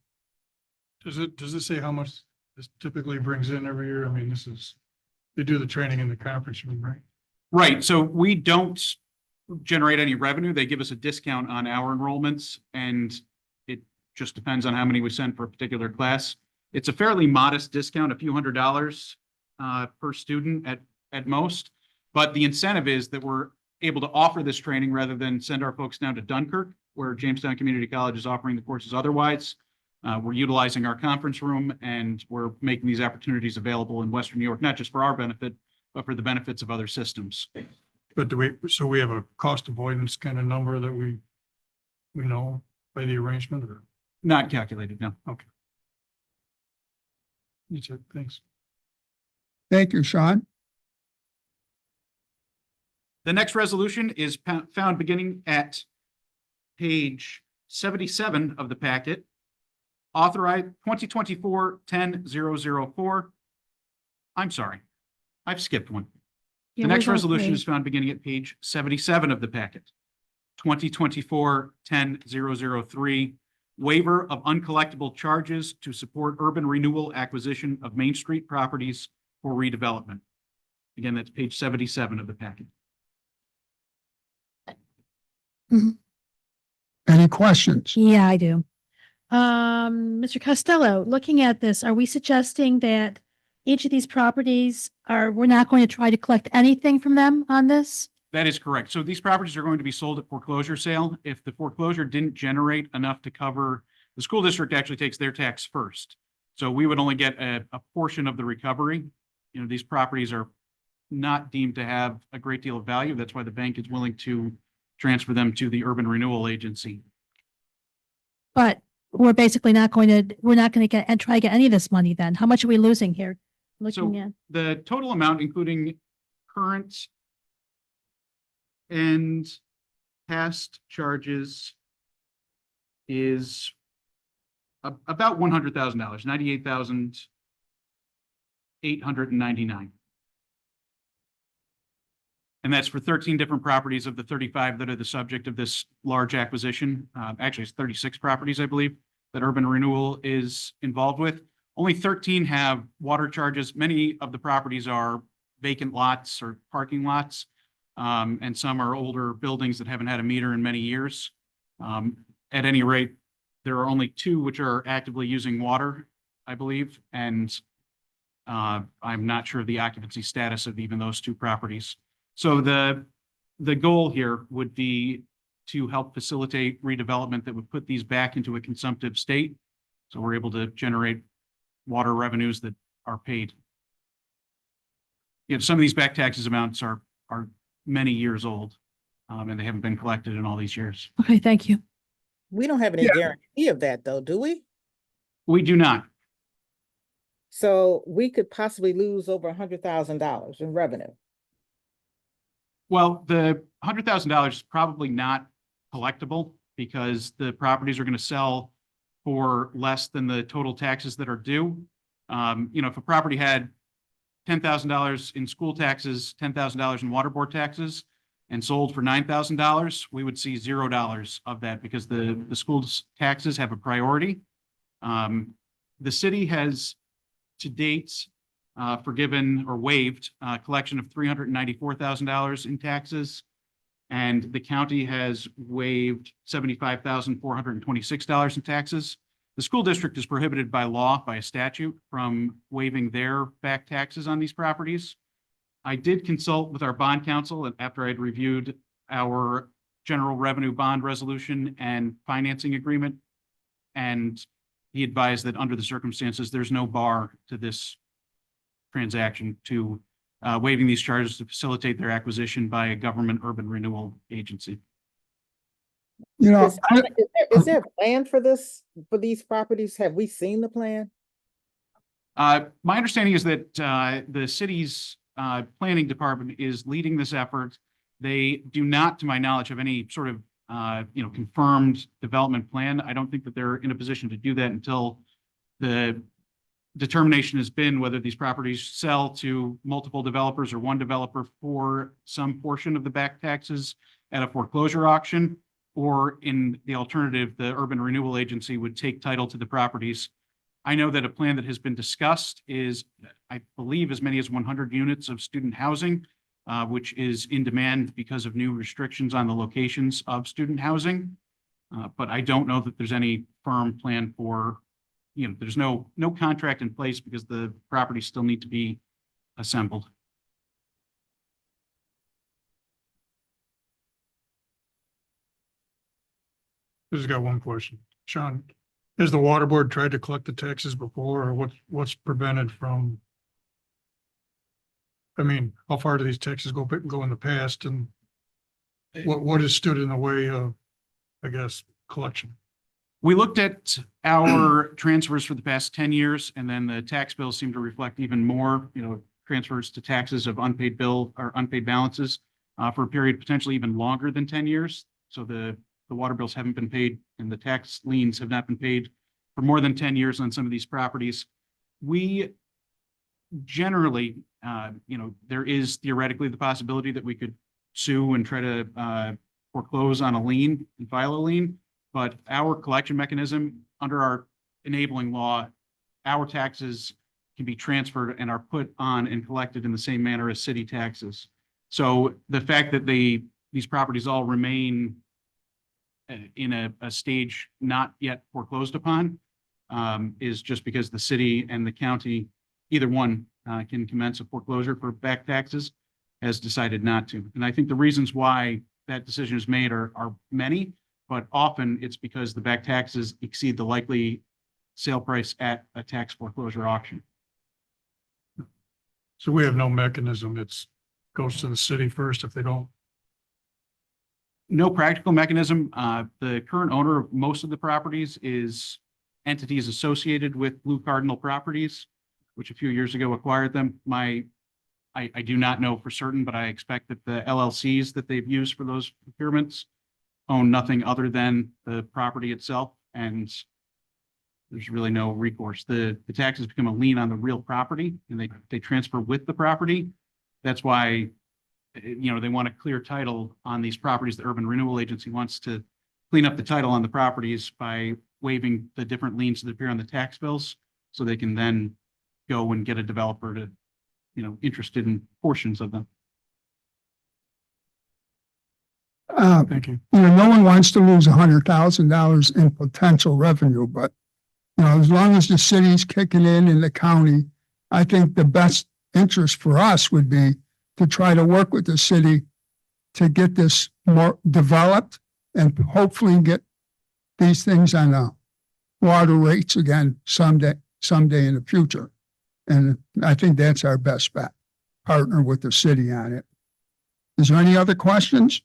Does it say how much this typically brings in every year? I mean, they do the training in the conference room, right? Right. So we don't generate any revenue. They give us a discount on our enrollments, and it just depends on how many we send for a particular class. It's a fairly modest discount, a few $100s per student at most. But the incentive is that we're able to offer this training rather than send our folks down to Dunkirk, where Jamestown Community College is offering the courses otherwise. We're utilizing our conference room, and we're making these opportunities available in Western New York, not just for our benefit, but for the benefits of other systems. But so we have a cost avoidance kind of number that we know by the arrangement, or? Not calculated, no. Okay. That's it. Thanks. Thank you, Sean. The next resolution is found beginning at page 77 of the packet. Authorize 2024-10-004. I'm sorry, I've skipped one. The next resolution is found beginning at page 77 of the packet. 2024-10-003, waiver of uncollectible charges to support urban renewal acquisition of Main Street properties for redevelopment. Again, that's page 77 of the packet. Any questions? Yeah, I do. Mr. Costello, looking at this, are we suggesting that each of these properties we're not going to try to collect anything from them on this? That is correct. So these properties are going to be sold at foreclosure sale. If the foreclosure didn't generate enough to cover, the school district actually takes their tax first. So we would only get a portion of the recovery. You know, these properties are not deemed to have a great deal of value. That's why the bank is willing to transfer them to the urban renewal agency. But we're basically not going to get and try to get any of this money then. How much are we losing here? Looking at The total amount, including current and past charges, is about $100,000, $98,899. And that's for 13 different properties of the 35 that are the subject of this large acquisition. Actually, it's 36 properties, I believe, that urban renewal is involved with. Only 13 have water charges. Many of the properties are vacant lots or parking lots. And some are older buildings that haven't had a meter in many years. At any rate, there are only 2 which are actively using water, I believe. And I'm not sure of the occupancy status of even those 2 properties. So the goal here would be to help facilitate redevelopment that would put these back into a consumptive state. So we're able to generate water revenues that are paid. You know, some of these back taxes amounts are many years old, and they haven't been collected in all these years. okay, thank you. We don't have any guarantee of that though, do we? We do not. So we could possibly lose over $100,000 in revenue. Well, the $100,000 is probably not collectible because the properties are going to sell for less than the total taxes that are due. If a property had $10,000 in school taxes, $10,000 in water board taxes, and sold for $9,000, we would see $0 of that because the school's taxes have a priority. The city has to date forgiven or waived a collection of $394,000 in taxes. And the county has waived $75,426 in taxes. The school district is prohibited by law, by a statute, from waiving their back taxes on these properties. I did consult with our bond counsel after I'd reviewed our general revenue bond resolution and financing agreement. And he advised that under the circumstances, there's no bar to this transaction to waiving these charges to facilitate their acquisition by a government urban renewal agency. You know, Is there a plan for this, for these properties? Have we seen the plan? My understanding is that the city's planning department is leading this effort. They do not, to my knowledge, have any sort of confirmed development plan. I don't think that they're in a position to do that until the determination has been whether these properties sell to multiple developers or one developer for some portion of the back taxes at a foreclosure auction, or in the alternative, the urban renewal agency would take title to the properties. I know that a plan that has been discussed is, I believe, as many as 100 units of student housing, which is in demand because of new restrictions on the locations of student housing. But I don't know that there's any firm plan for, there's no contract in place because the properties still need to be assembled. I just got one question. Sean, has the water board tried to collect the taxes before, or what's prevented from? I mean, how far do these taxes go in the past, and what has stood in the way of, I guess, collection? We looked at our transfers for the past 10 years, and then the tax bills seem to reflect even more, transfers to taxes of unpaid bill or unpaid balances for a period potentially even longer than 10 years. So the water bills haven't been paid and the tax liens have not been paid for more than 10 years on some of these properties. We generally, there is theoretically the possibility that we could sue and try to foreclose on a lien and file a lien. But our collection mechanism under our enabling law, our taxes can be transferred and are put on and collected in the same manner as city taxes. So the fact that these properties all remain in a stage not yet foreclosed upon is just because the city and the county, either one can commence a foreclosure for back taxes, has decided not to. And I think the reasons why that decision is made are many, but often it's because the back taxes exceed the likely sale price at a tax foreclosure auction. So we have no mechanism. Goes to the city first if they don't. No practical mechanism. The current owner of most of the properties is entities associated with Blue Cardinal Properties, which a few years ago acquired them. I do not know for certain, but I expect that the LLCs that they've used for those procurements own nothing other than the property itself, and there's really no recourse. The taxes become a lien on the real property, and they transfer with the property. That's why, they want a clear title on these properties. The Urban Renewal Agency wants to clean up the title on the properties by waiving the different liens that appear on the tax bills, so they can then go and get a developer to, interested in portions of them. Thank you. No one wants to lose $100,000 in potential revenue, but as long as the city's kicking in the county, I think the best interest for us would be to try to work with the city to get this more developed and hopefully get these things on the water rates again someday in the future. And I think that's our best bet, partner with the city on it. Is there any other questions?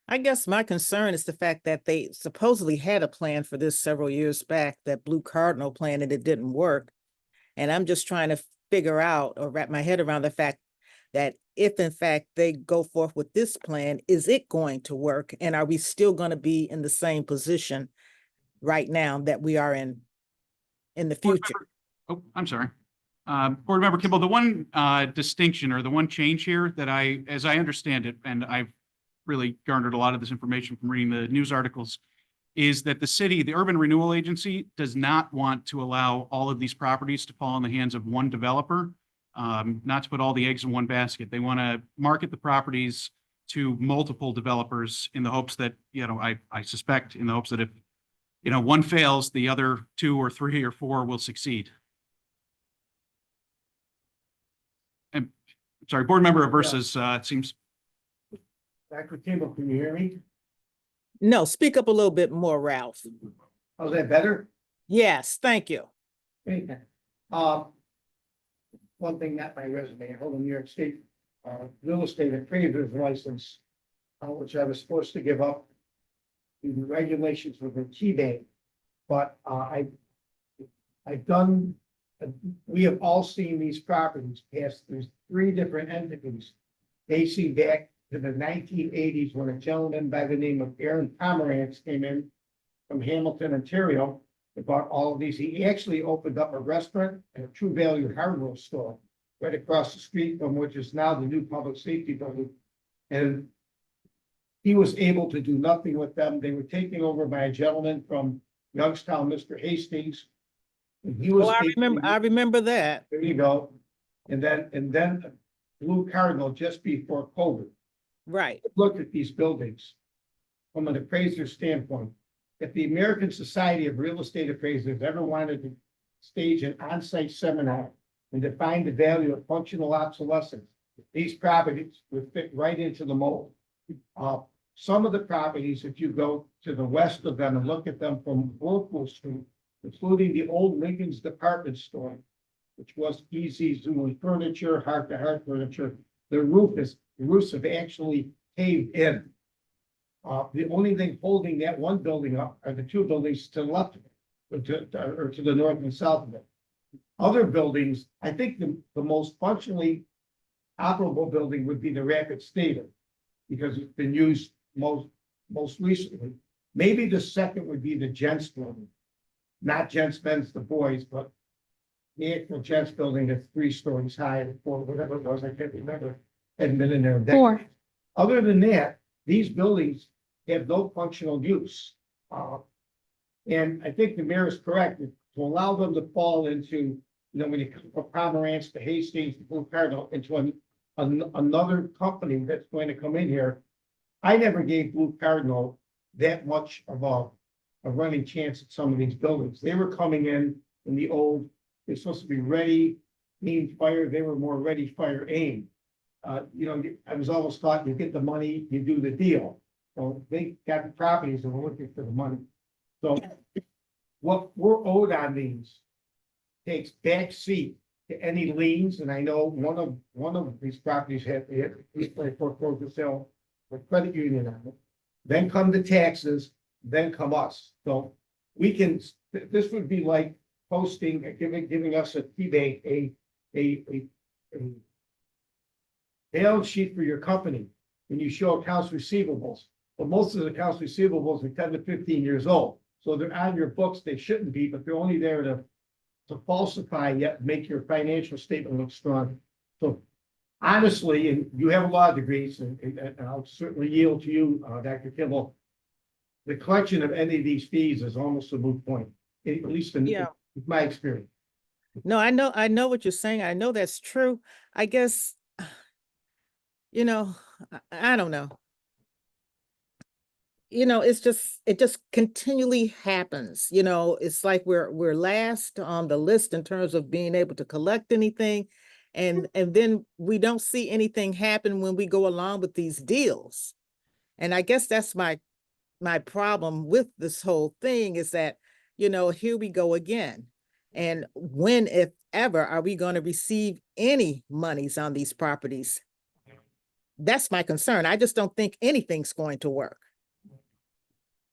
I guess my concern is the fact that they supposedly had a plan for this several years back, that Blue Cardinal plan, and it didn't work. And I'm just trying to figure out or wrap my head around the fact that if in fact they go forth with this plan, is it going to work? And are we still going to be in the same position right now that we are in the Board future? member- Oh, I'm sorry. Board Member Kimball, the one distinction or the one change here that as I understand it, and I've really garnered a lot of this information from reading the news articles, is that the city, the Urban Renewal Agency, does not want to allow all of these properties to fall in the hands of one developer, not to put all the eggs in one basket. They want to market the properties to multiple developers in the hopes that, I suspect in the hopes that if, one fails, the other 2 or 3 or 4 will succeed. And sorry, Board Member Aversa's, it seems. Dr. Kimball, can you hear me? No, speak up a little bit more, Ralph. How's that better? Yes, thank you. Great. One thing, not my resume, I hold a New York State, real estate appraiser's license, which I was supposed to give up due to regulations with the key bank. But, I've done, we have all seen these properties pass through 3 different entities. Dating back to the 1980s when a gentleman by the name of Aaron Pomerantz came in from Hamilton, Ontario. He bought all of these. He actually opened up a restaurant and a True Value hardware store right across the street from which is now the new public safety building. And he was able to do nothing with them. They were taken over by a gentleman from Youngstown, Mr. Hastings. And he was. Oh, I remember that. There you go. And then Blue Cardinal just before COVID. Right. Look at these buildings from an appraiser standpoint. If the American Society of Real Estate Appraisers ever wanted to stage an on-site seminar and define the value of functional obsolescence, these properties would fit right into the mold. Some of the properties, if you go to the west of them and look at them from Whirlpool Street, including the old Lincoln's department store, which was Easy Zoo Furniture, Heart to Heart Furniture, the roofs have actually caved in. The only thing holding that one building up are the 2 buildings to the left of it, or to the north and south of it. Other buildings, I think the most functionally operable building would be the Rapid Stadium, because it's been used most recently. Maybe the second would be the Gents building, not Gents Men's the boys, but the actual Gents building that's 3 stories high, 4, whatever it was, I can't remember. Hadn't been in there. 4. Other than that, these buildings have no functional use. And I think the mayor is correct to allow them to fall into, when you come from Pomerantz to Hastings to Blue Cardinal into another company that's going to come in here. I never gave Blue Cardinal that much of a running chance at some of these buildings. They were coming in the old, they're supposed to be ready, aim, fire. They were more ready, fire, aim. I was always taught you get the money, you do the deal. So they got the properties and we're looking for the money. So what we're owed on these takes back seat to any liens. And I know one of these properties had a foreclosure sale with credit union on it. Then come the taxes, then come us. So we can, this would be like posting, giving us a T-Bank, a balance sheet for your company when you show accounts receivables. But most of the accounts receivables are 10 to 15 years old. So they're on your books. They shouldn't be, but they're only there to falsify yet make your financial statement look strong. So honestly, and you have a law degrees, and I'll certainly yield to you, Dr. Kimball. The collection of any of these fees is almost a moot point, at least in my experience. No, I know what you're saying. I know that's true. I guess, I don't know. It just continually happens. It's like we're last on the list in terms of being able to collect anything. And then we don't see anything happen when we go along with these deals. And I guess that's my problem with this whole thing is that, here we go again. And when, if ever, are we going to receive any monies on these properties? That's my concern. I just don't think anything's going to work.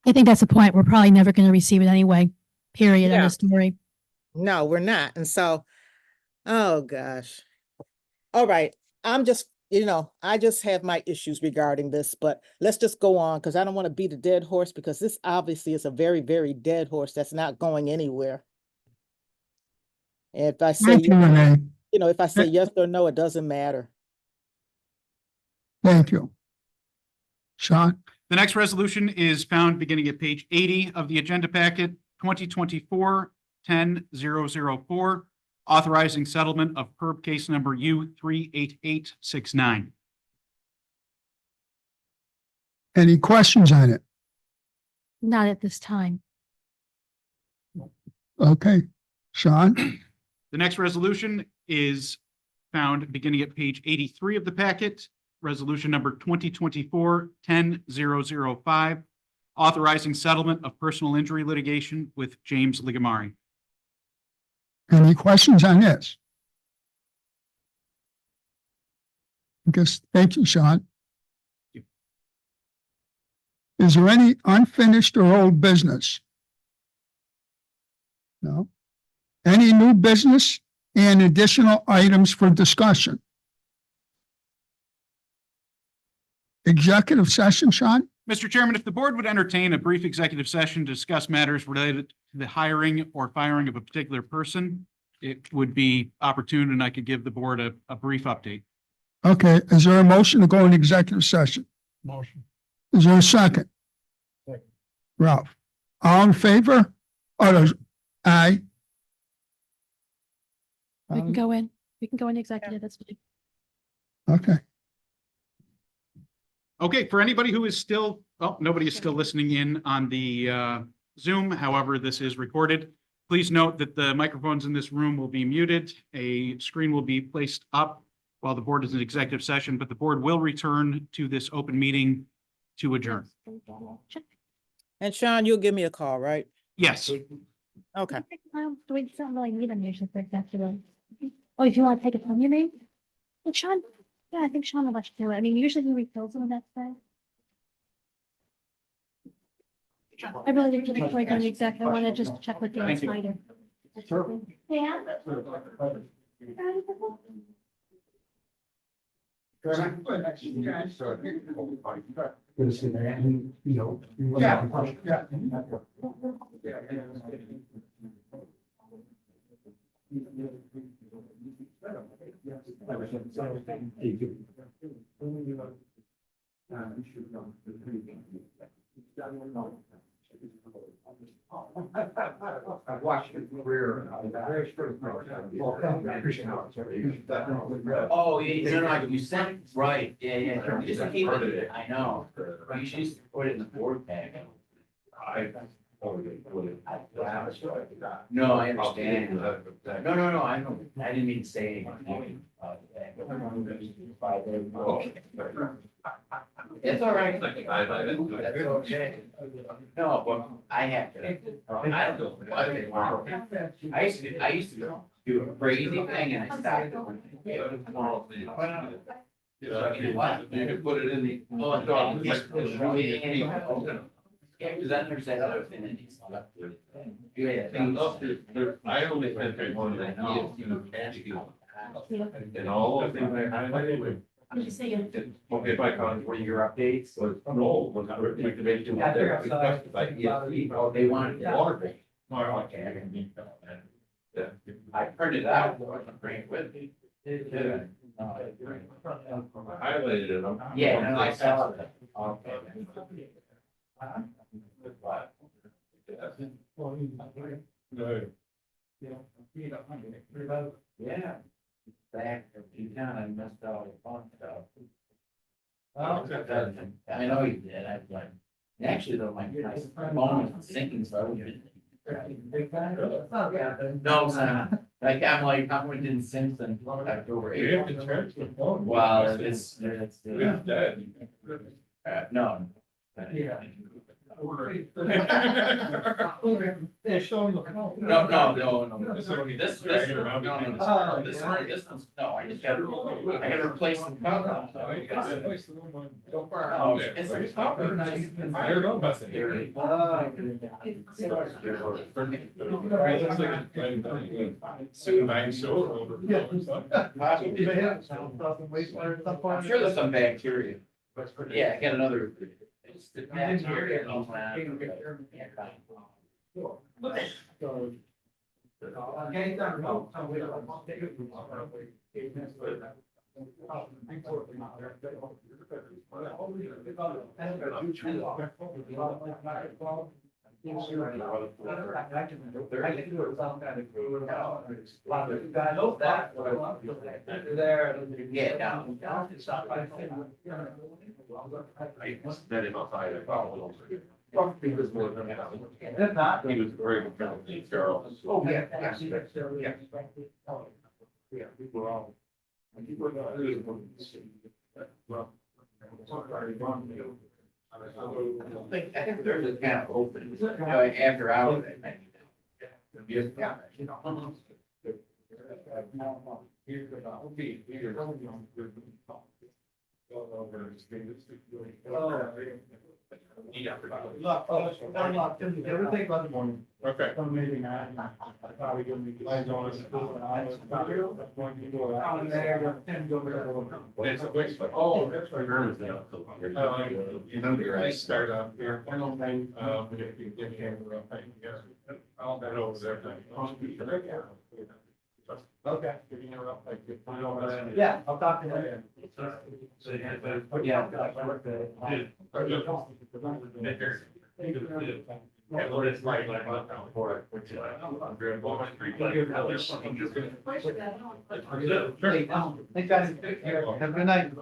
I think that's the point. We're probably never going to receive it anyway, period, end Yeah. of story. No, we're not. And so Oh, gosh. All right, I'm just, I just have my issues regarding this, but let's just go on, because I don't want to beat a dead horse, because this obviously is a very, very dead horse that's not going anywhere. And if I say, Thank you, Renee. if I say yes or no, it doesn't matter. Thank you. Sean? The next resolution is found beginning at page 80 of the agenda packet, 2024-10-004, authorizing settlement of PERB case number U38869. Any questions on it? Not at this time. Okay. Sean? The next resolution is found beginning at page 83 of the packet, resolution number 2024-10-005, authorizing settlement of personal injury litigation with James Ligamari. Any questions on this? Thank you, Sean. Is there any unfinished or old business? No. Any new business and additional items for discussion? Executive session, Sean? Mr. Chairman, if the board would entertain a brief executive session to discuss matters related to the hiring or firing of a particular person, it would be opportune and I could give the board a brief update. Okay, is there a motion to go into executive session? Motion. Is there a second? Second. Ralph, all in favor? Aye. We can go in. We can go in executive. That's fine. Okay. Okay, for anybody who is still, nobody is still listening in on the Zoom. However, this is recorded. Please note that the microphones in this room will be muted. A screen will be placed up while the board is in executive session, but the board will return to this open meeting to adjourn. And Sean, you'll give me a call, right? Yes. Okay. We don't really need a motion for executive. Oh, if you want to take it from your name? Well, Sean, yeah, I think Sean will let you do it. I mean, usually he refills them that day. I really didn't before I go to executive. I want to just check with Dan Thank you. Snyder. Yeah. Good to see you, man. You know. I've watched his career. Oh, yeah, no, no, you sent, right, yeah, you just keep it, I know, you should just put it in the board pack. No, I understand. No, I know, I didn't mean to say anything. It's all right. That's okay. No, but I have to, I don't know what they want. I used to do a crazy thing and I stopped. You can put it in the. Yeah, because I understand other things. I only think one of the and all of them I highlighted. I'm just saying. Okay, if I call it, what are your updates? No, we can make it. Oh, they want water. Okay. Yeah. I printed it out, I can bring it with me. Highlighted it. Yeah, no, I saw it. Okay. Yeah. Back in town, I messed all the fun stuff. I know you did, I was like, actually though, my phone was sinking, so I wouldn't. No, like, I'm like, I'm within Simpson, October You have 8th. to charge the phone. Well, it's It's dead. no. They're showing the. No. This one's, no, I gotta replace the cover. Oh, it's a cover. I don't know about that. I'm sure there's some bacteria. Yeah, I got another. It's the bacteria. Yeah, down. If not. He was very good, Carol. Oh, yeah. Yeah, people are all. I think they're just kind of open, after hours, I think. Everything but the morning. Okay. Meeting. Probably gonna be. It's a waste, but, oh, that's right. You know, the guys start up here. We get camera up, I guess. I'll bet over there. Okay. Yeah. Yeah, I'll talk to him. Yeah, what it's like for it. Thanks, guys. Have a good night.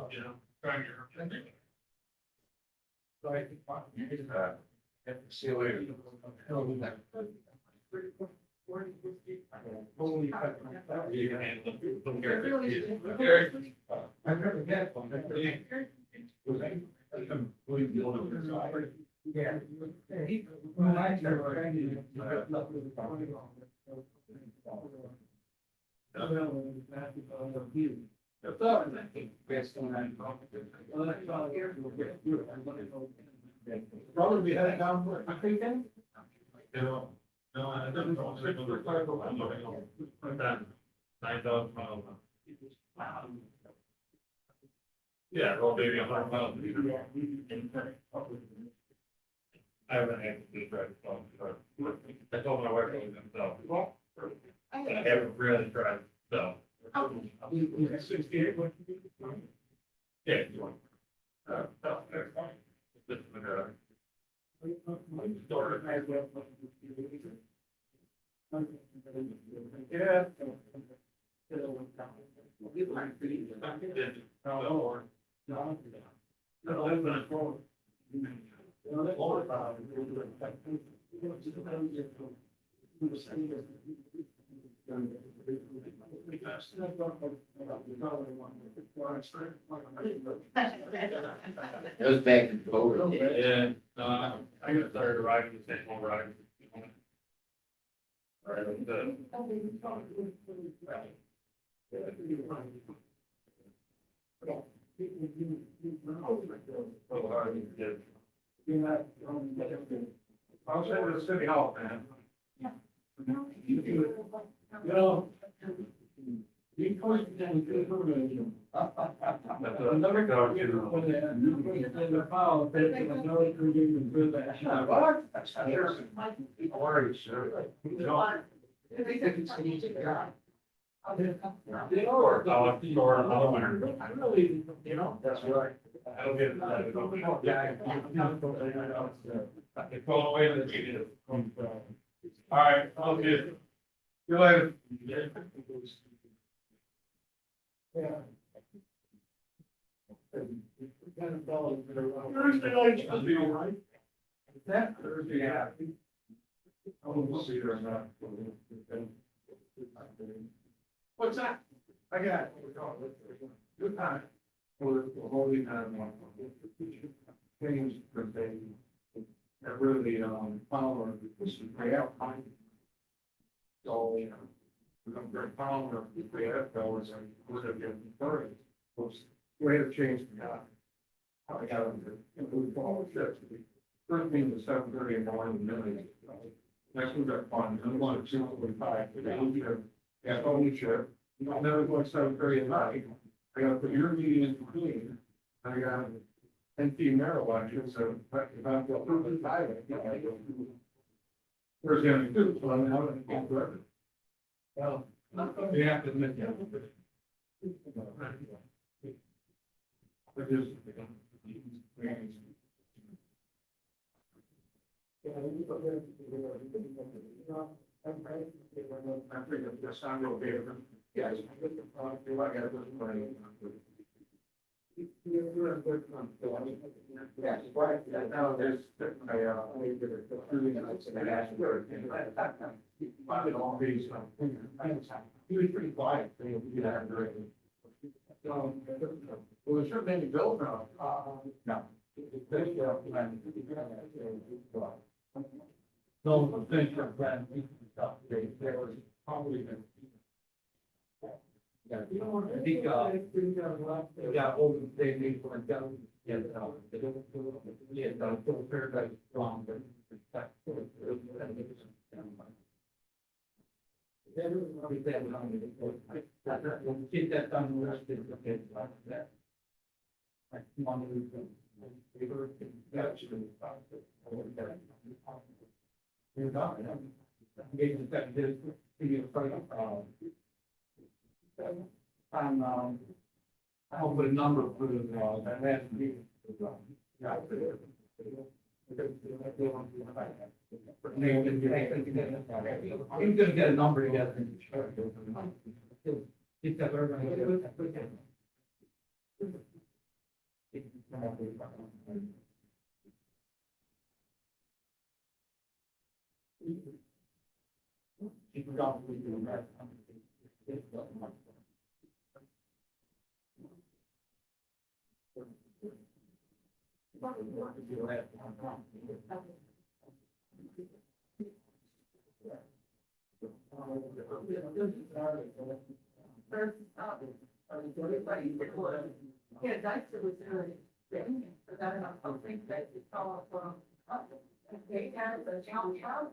See you later. Yeah. Probably be heading down for a weekend. No, I don't know. Yeah, well, maybe 100 miles. I haven't had to do that. I told my wife I was gonna sell. I haven't really tried, so. Yeah. You want. That's fine. This is yeah. It was back in COVID. Yeah, I got started riding the same old ride. All right, I'll send it to City Hall, man. You know. Another dog, you know. That's right. I don't get it. It's all the way to the. All right, I'll get it. See you later. Thursday night, I'll be all right. That Thursday, yeah. I will see her not. What's that? I got it. Good time. Or the holy time. Things for baby. that really, follow this layout. So, we're very fond of the layout, and would have been third. Was way to change the how I got them to move forward. First meeting was 7:30 in the morning. Next we got fun, and one at 2:45 today. We have got ownership. And then we go at 7:30 at night. I got to put your meeting in between. I got NP marijuana, so if I'm going to the highway, where's the other two? So I'm out and can't do it. Well, you have to admit that. But just. I think it's not real big. Yes, I get the product, I got this money. Yes, right, now there's, he was pretty quiet. Well, there's sure many bills now. No. No, thank you, Brad. There was probably. Yeah, I think, yeah, all the things for them, yeah, so very strong, but. Get that done, rest is okay, like that. Like, one of the. You're not, engaging that, this, I'll put a number for the, that last meeting. Yeah. He's gonna get a number together. He's got everybody. Yeah, that's it was good. But I don't think that it's all from. They have the challenge house.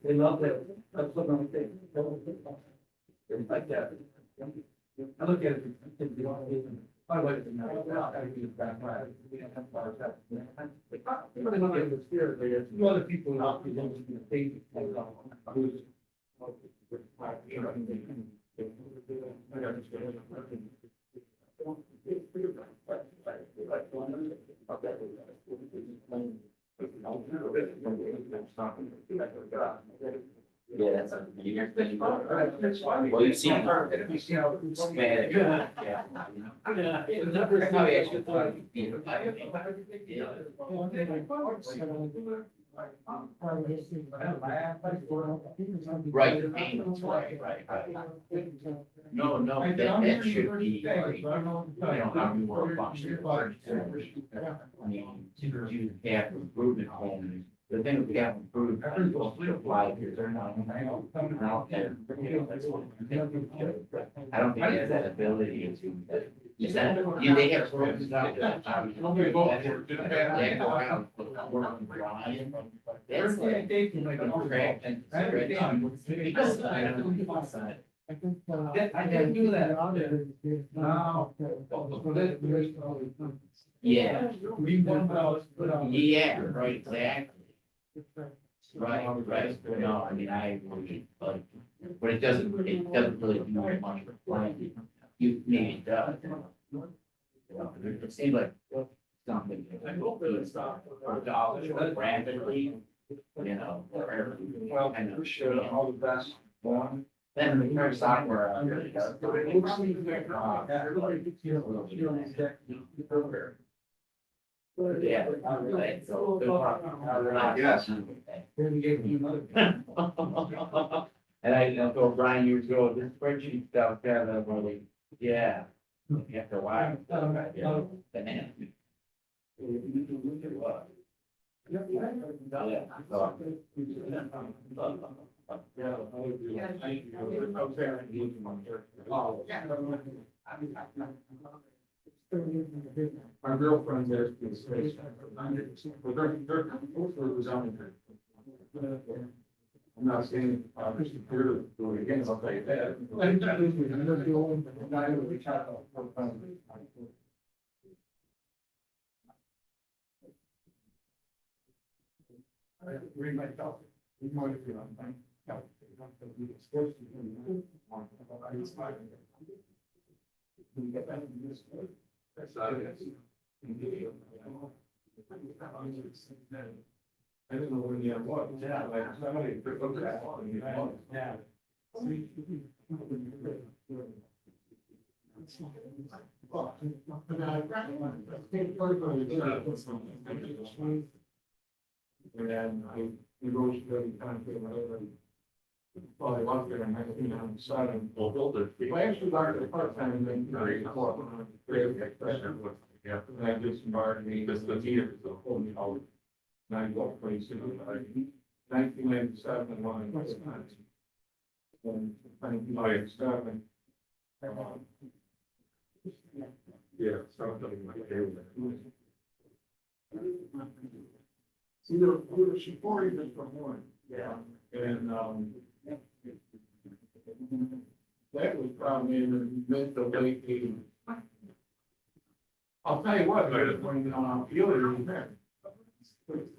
They love that. That's what I'm saying. Like that. I look at it. My wife is now. I use that. Really look at the spirit. There's two other people not be able to be paid. Yeah, that's a year thing. Well, you've seen her. Man, yeah. Probably actually thought it'd be right, the payments, right. No, that should be, how we work function. I mean, to do capital improvement homes, the thing with capital improvement, people still apply because they're not. I don't think they have that ability to. Is that, they have. That's like. I didn't do that. Yeah. Yeah, Yeah. right, exactly. Right. No, I mean, I agree, but it doesn't really do very much for planning. You maybe it does. It seems like something. Or dollars rapidly, Well, I wish you all the best, Vaughn. Then the current software. Yeah. Yes. And I told Brian years ago, this spreadsheet stuff, really, yeah. After a while. Banana. My girlfriend has been space. I'm not saying, obviously, clear do it again, I'll tell you that. Read myself. I didn't know when you had what, yeah, like somebody took up that one, you know, yeah. And then we go to the kind of whatever. Well, I love it, and I think I'm deciding, well, build it. I actually learned the part time and then very cool. Yeah, and I did some gardening, this the year, so whole new house. 1997 when I was and 1997. Yeah, something like that. See, we were supporting this from one. Yeah. And, that was probably in the mid to late 80s. I'll tell you what, when, Ely was there.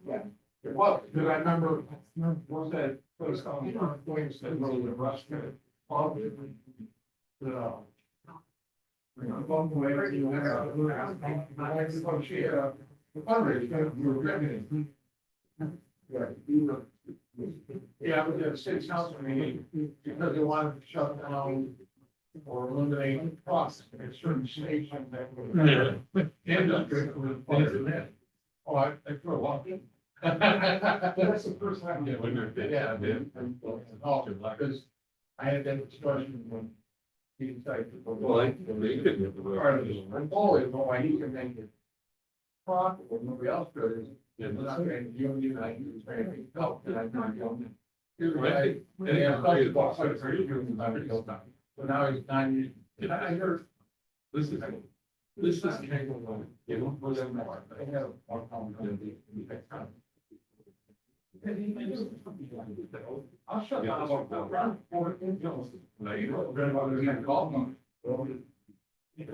Yeah, it was, because I remember, what's that place called, Williams, that was the restaurant, all the, along the way, you know, she had a fundraiser, we were drinking. Yeah, I was at a city council meeting, because they wanted to shut down or eliminate costs at certain stations that were. Oh, I threw a lot. That's the first time. Yeah, I did. Because I had that discussion when he decided to. Well, they could get the. Part of this, I'm always know why he can make it. Profitable, nobody else could. Yeah, but I'm saying, you don't even, I use very help, and I'm not going. Here's what I, and I thought you bought something for you, but now he's 90. I heard. This is capable, you know, for them more. They have more confidence in the time. I'll shut down about 4 angels. Now, you know, grandmother had called me. This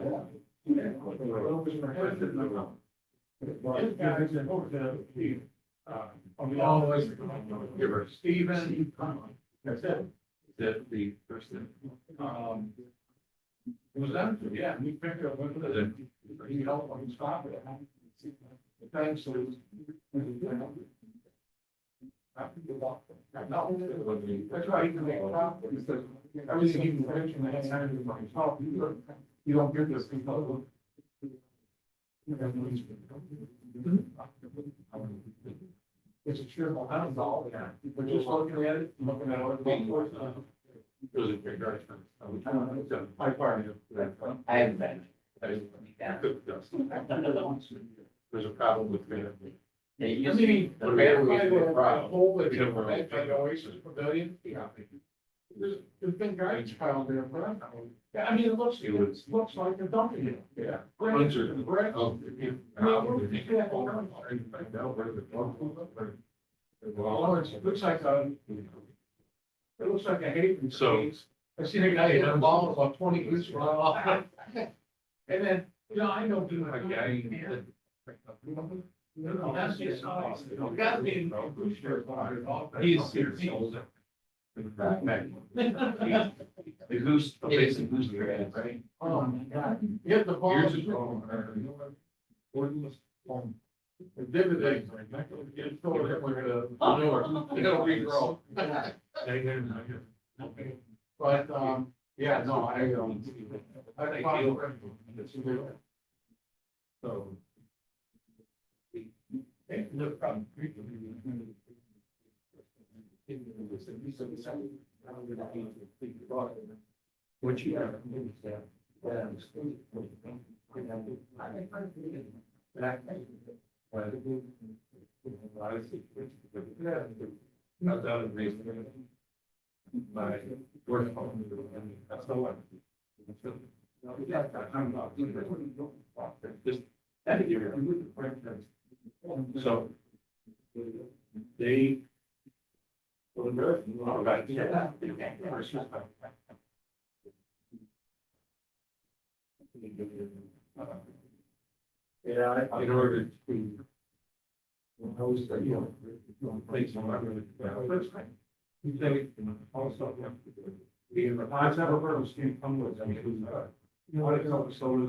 guy is over to on the all way. Stephen. That's it. That the person. It was that, yeah, he picked up with it, he helped him stop it. Thanks, so. That's right, he can make a profit, because everything he can mention, they have time to himself, you don't get this people. It's a cheerful house, all, yeah, but just looking at it, looking at what the. Really great garden. My part of that. I haven't been. There's a problem with me. Yeah, you I see, mean, the the battery man, is a problem. whole, that you know, that Oasis Pavilion. Yeah. There's been garbage piled there, but I don't know. Yeah, I mean, it looks like a dumping. Yeah. Great. Well, it looks like a. It looks like a haven. So. I seen a guy hit a ball about 20 inches off. And then, you know, I know doing a guy. No, that's just. Got me. He's. The goose, the goose grass, right? Oh, my God. Hit the ball. Years ago. The dividends, like, it's still there with the, it'll regrow. But, yeah, no, I feel. So. No problem. What you have. Not out of reason. My work. That's the one. I'm not. Just. So. They. All right. Yeah, in order to. Host that, place on. You say, also. I've never heard of Steve come with, I mean, what is up, so is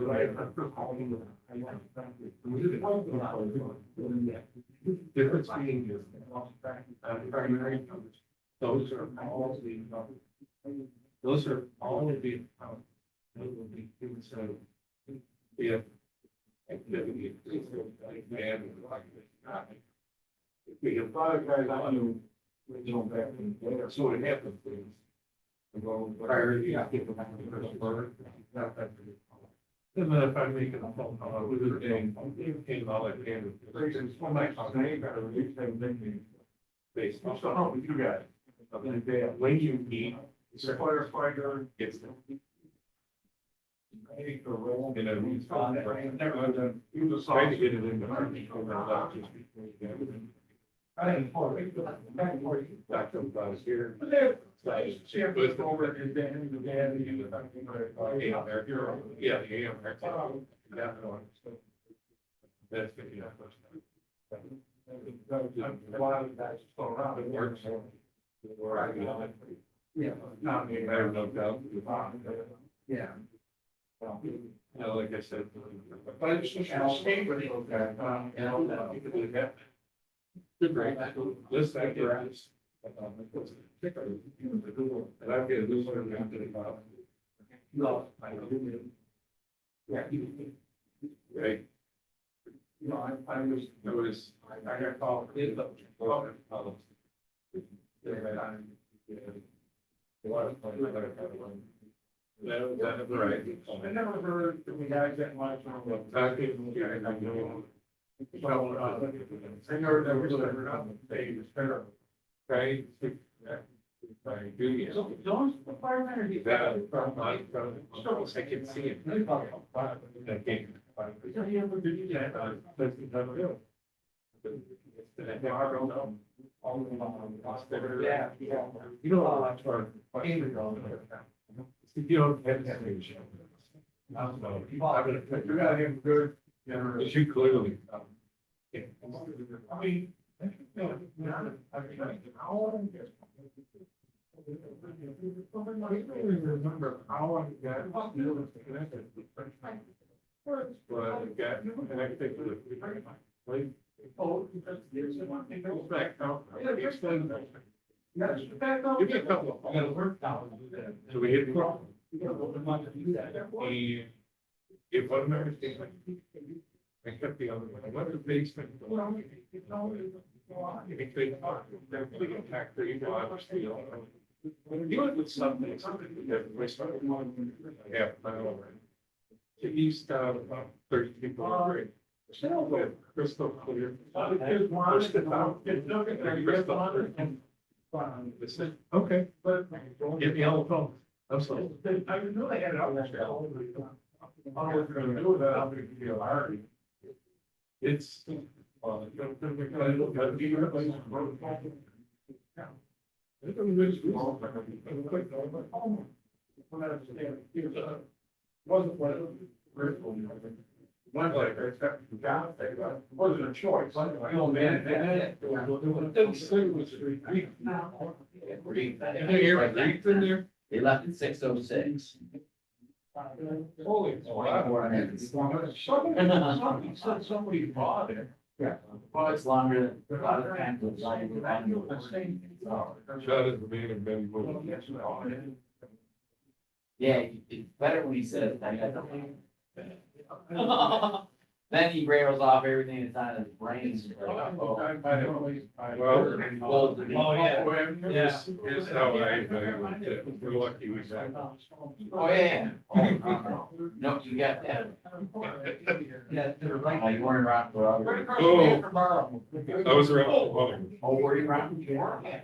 difference being is. Primary, those are all the. Those are all of the. They will be, so. Yeah. We have five guys on you. So it happens. And then if I make a phone call with a day, came out like, and it's one night, I got to release them. Based on how you guys. When you meet, the firefighter gets them. I think the role, you know, he's trying to get it in the. I didn't. Doctor was here. She was over and then the yeah, the AM. That's good. Yeah. Not me, I have no doubt. Yeah. Like I said. But I just stay with you. You can do that. Good, great. Listen, I get this. And I get a loose one after the file. No, I don't. Yeah. Right. You know, I was, I got called. That's right. I never heard that we guys that much. I know that was ever right? I can see it. Yeah. You know, you don't have that. You got him good. You clearly. I mean. Remember how I got connected. Well, I got connected to the. Oh, there's one thing that was back out. Explain that. Give me a couple. I gotta work down. So we hit. If one everything. I kept the other one. I went to the basement. You with something that we started half an hour. To east of 30 people. Crystal clear. Okay. Get the other phone. Absolutely. I didn't know they had it out there. I was going to do that. I'm going to be a Larry. It's. Wasn't wasn't a choice. Oh man, They left at 6:06. Holy. Somebody bought it. Yeah. Well, it's longer than a lot of times. Shut it, man, and then move. Yeah, it's better when he says that. Then he rails off everything that's on his brain. Well, here's how I evaluate it. We're lucky we got. Oh, yeah. No, you got that. Oh, you weren't around for other. Oh, I was around for a while. Oh, were you around? Oh, yeah.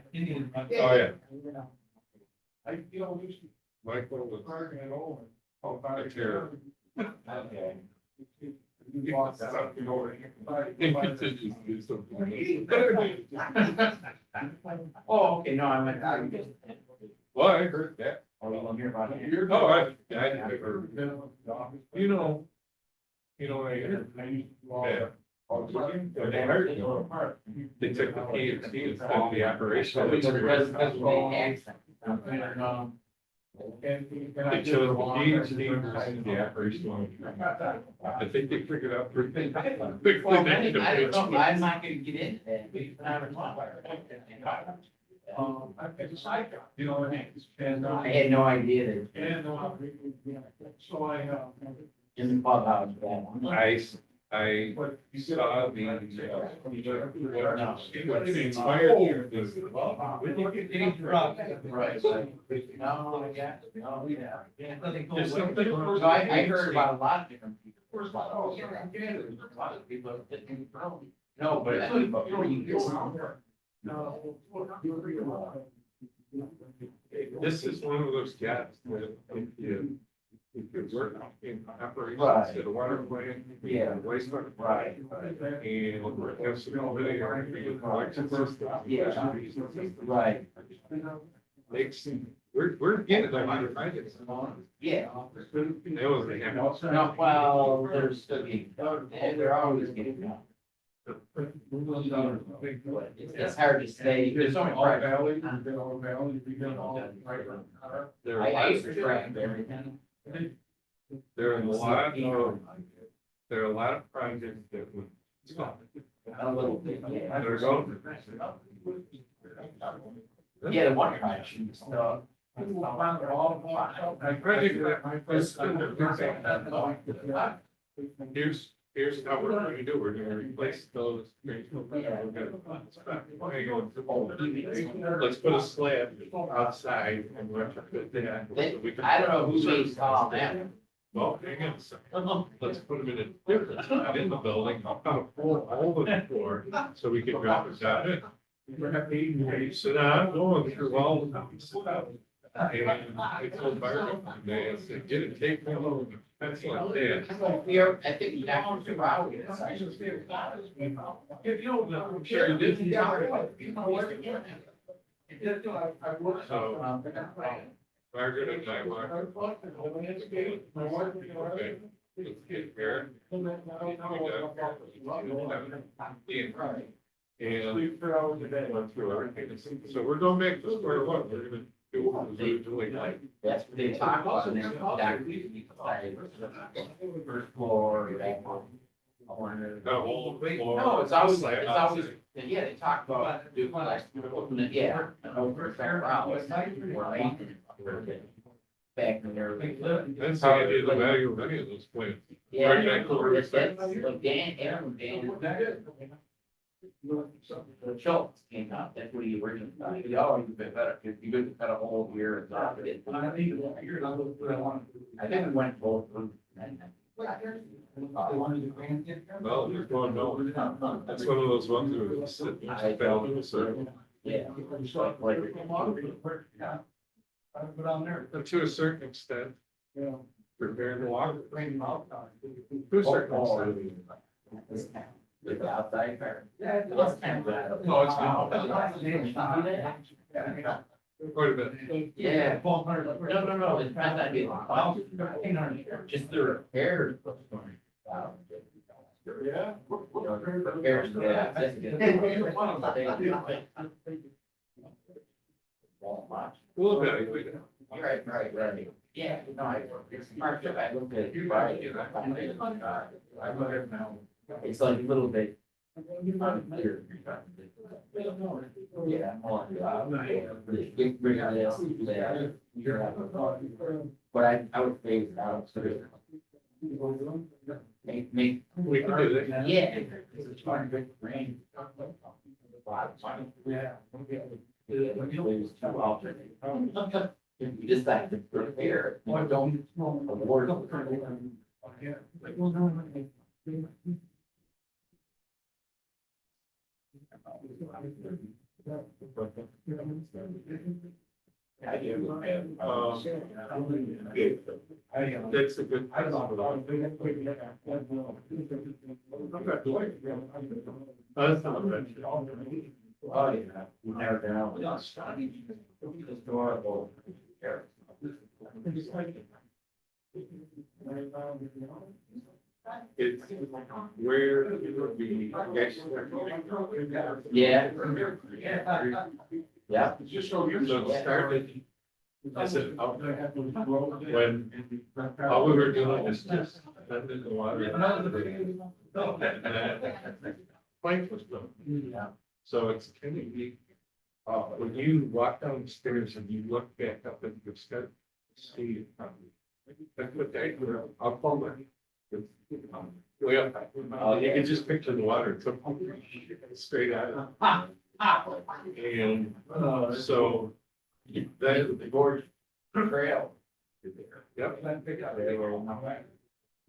Michael was. Right there. Okay. Oh, okay, no, I meant. Well, I heard that. Oh, you want to hear about it? Oh, I heard. They hired him. They took the P&C instead of the operation. Because of the accent. They chose the P&C versus the operation. I think they figured out pretty quickly. I don't know, I'm not gonna get into that. But I don't know. I had no idea that in the clubhouse, that one. I saw the. What inspired you was. Right. No, yeah, no, yeah. There's something. So I heard about a lot of different people. A lot of people that didn't know. No, but I think about This is one of those gaps that if you work in operations Right. at a water plant. Yeah. Wastewater. Right. And have some ability to collection system. Yeah. Right. We're getting a lot of projects. Yeah. That was the. No, well, they're still getting done. They're always getting done. It's hard to say. There's so many projects. There I are used to track everything. there are a lot of projects that would stop. A little bit, yeah. They're going. Yeah, the one project. Here's how we're going to do. We're going to replace those. Let's put a slab outside and retrofit that. I don't know who made the call that. Well, hang on a second. Let's put them in a different spot in the building. I'll kind of pull over the floor so we can drop it down. So now I'm going through all of them. And I told Barbara one day, I said, get it, take me over. That's like that. Here, I think Dr. Brown is. Sure, you did. Margaret and I walked. Okay, let's get here. And went through everything. So we're going back to square one. We're gonna do what we were doing like. That's what they talk about in there. First floor, back one. The whole floor. No, it's always, yeah, they talk about doing like, yeah. Over back in there. That's the idea, the value of any of those plants. Yeah, Right back to where we started. like Dan. The Schultz came out, that's what he originally thought. He always been better, if you could cut a hole here and drop it. I think we went both. Well, you're going no. That's one of those ones where it's sitting, I fell in a circle. Yeah. But to a certain extent. Preparing the water. To a certain extent. With the outside fair. No, it's not. Quite a bit. Yeah. No, it's not that. Just the repairs. Yeah. Repairs, yeah. That's good. We'll evaluate it. Right. Yeah, no, it's smart, I looked at it, right. I look at it now. It's like a little bit, Yeah. But I would phase it out. So make. We can do that. Yeah. It's fun, good rain. Yeah. There's two options. You just have to prepare, you don't award. I do. That's a good. I'm not doing it. That's not bad. Oh, yeah. You never know. Historical. It's where it would be. Yeah. Yeah. Just so you know, started. I said, when all we were doing is just. Letting the water. Pipe was built. So it's kind of neat. When you walk downstairs and you look back up at the sky, see. That's what they do. I'll call my. Way up. You can just picture the water. It took straight out. And so. Then the gorge. Trail. Yep.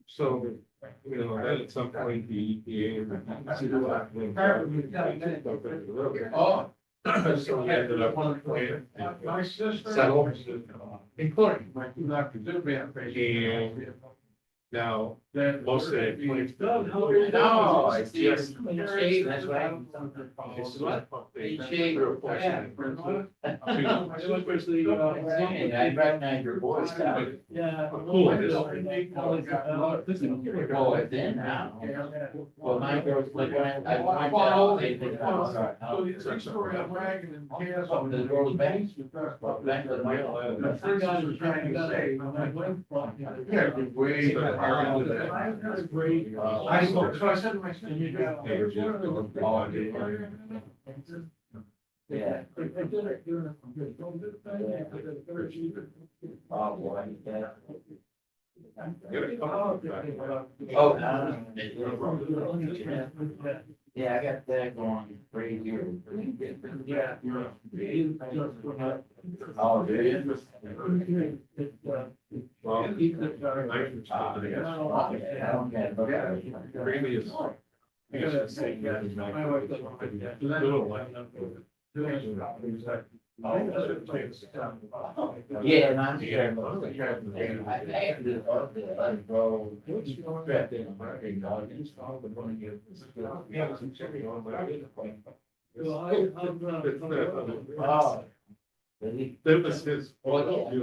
So, you know, then at some point the EPA. Oh. So we ended up. Settled. Including. And now, most of it. No, it's just shade, that's right. It's what? Shade. Yeah, I recognize your voice now. Cool it is. Oh, it's in now. Well, my girls, like, when I find out, they think, oh, sorry. The girls' banks. Back to the mail. I spoke, so I said to my son, you got. Yeah. Oh, boy, yeah. Oh, no. Yeah, I got that going right here. Yeah. Oh, do you? Well, previous. Little one. Yeah, and I'm sure. I have to let it go. Trapped in a market, dog, and it's all the money you. Oh. Really? That was his. Oh, yeah.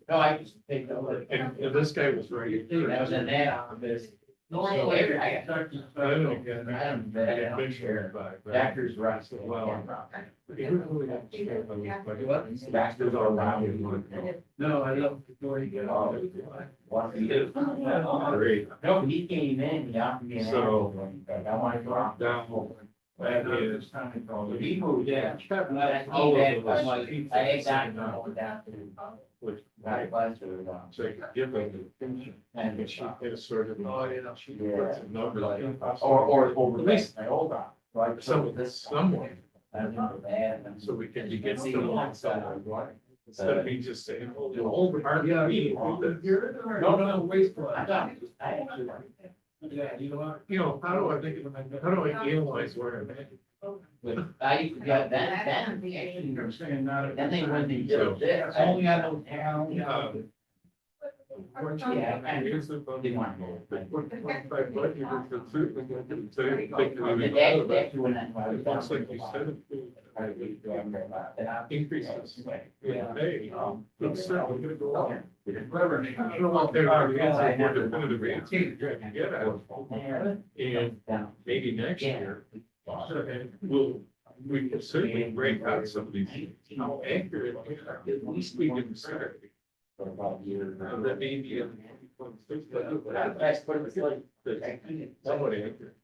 No, I just take the look. And this guy was right. That was an ad on this. No, I got. I don't get it. I don't bet, I don't care. Doctors rest well. Doctors are around. No, I love. Great. No, he came in, he offered me an. So, I want to drop down. That is. He moved in. All of them. I had that down to. Which. Right, last year, So I could give them the pension. And she had a sort of. Oh, yeah. She puts a number like. or over this, my old one. Like, So this. someone, I remember that. so we can begin to want someone. Instead of me just saying, oh, the old. No, wait for I it. thought, I actually. Yeah, you know, how do I think of, how do I analyze where I'm at? I got that, actually, then they went and did this. Only I know town. Yeah. Yeah, and Here's the fun. they want to go. But budget is the truth, we're going to say, think that we- They actually went that. It looks like you said it. Increases. In May, it's certainly gonna go up. I don't know what they're gonna answer more definitive answer you can get at. And maybe next year, we can certainly break out some of these, how accurate, at least we can start. And that may be. That's what it's like. Somewhat accurate.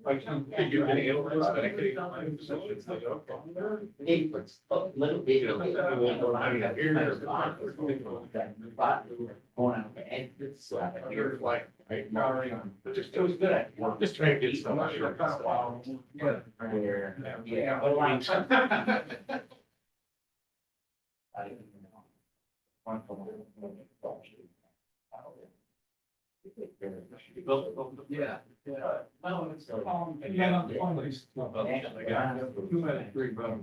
I can figure any illness, but I can't get my positions like, okay. It's a little bit. You know, Going out and it's You're like, right, now, but just, it was good. Just trying to get some. Yeah. Well, it's, and then on the phone, they used to, I got 2 minutes, 3 bucks.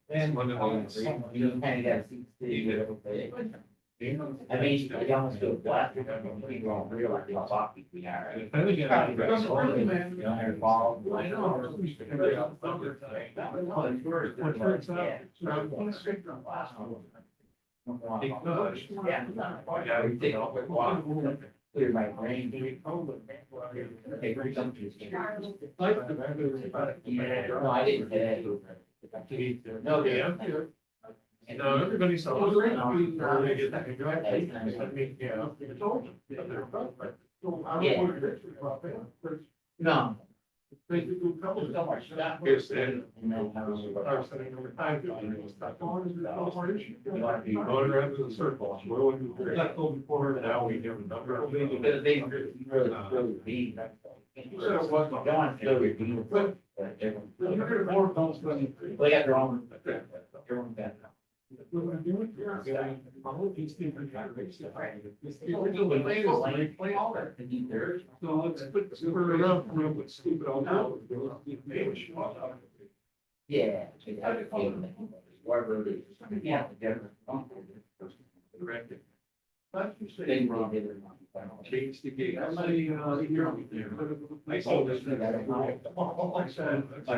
And you kind of got. I mean, you almost feel black. You don't realize how lucky we are. You know, involved. I know. Yeah, we take a quick walk. Clear my brain. Okay, bring some to yeah, no, I didn't today. No, Yeah. No, everybody's. So, I mean, yeah. No. Basically, couple so much stuff. Yes, and. Are sitting over time. Going around in circles. Well, we before, now we have a number of. Because they really be. John really be. They got their own. So let's put super enough, with stupid all now. Yeah. Wherever it is. Yeah. Correct. Change the gate. I saw this. My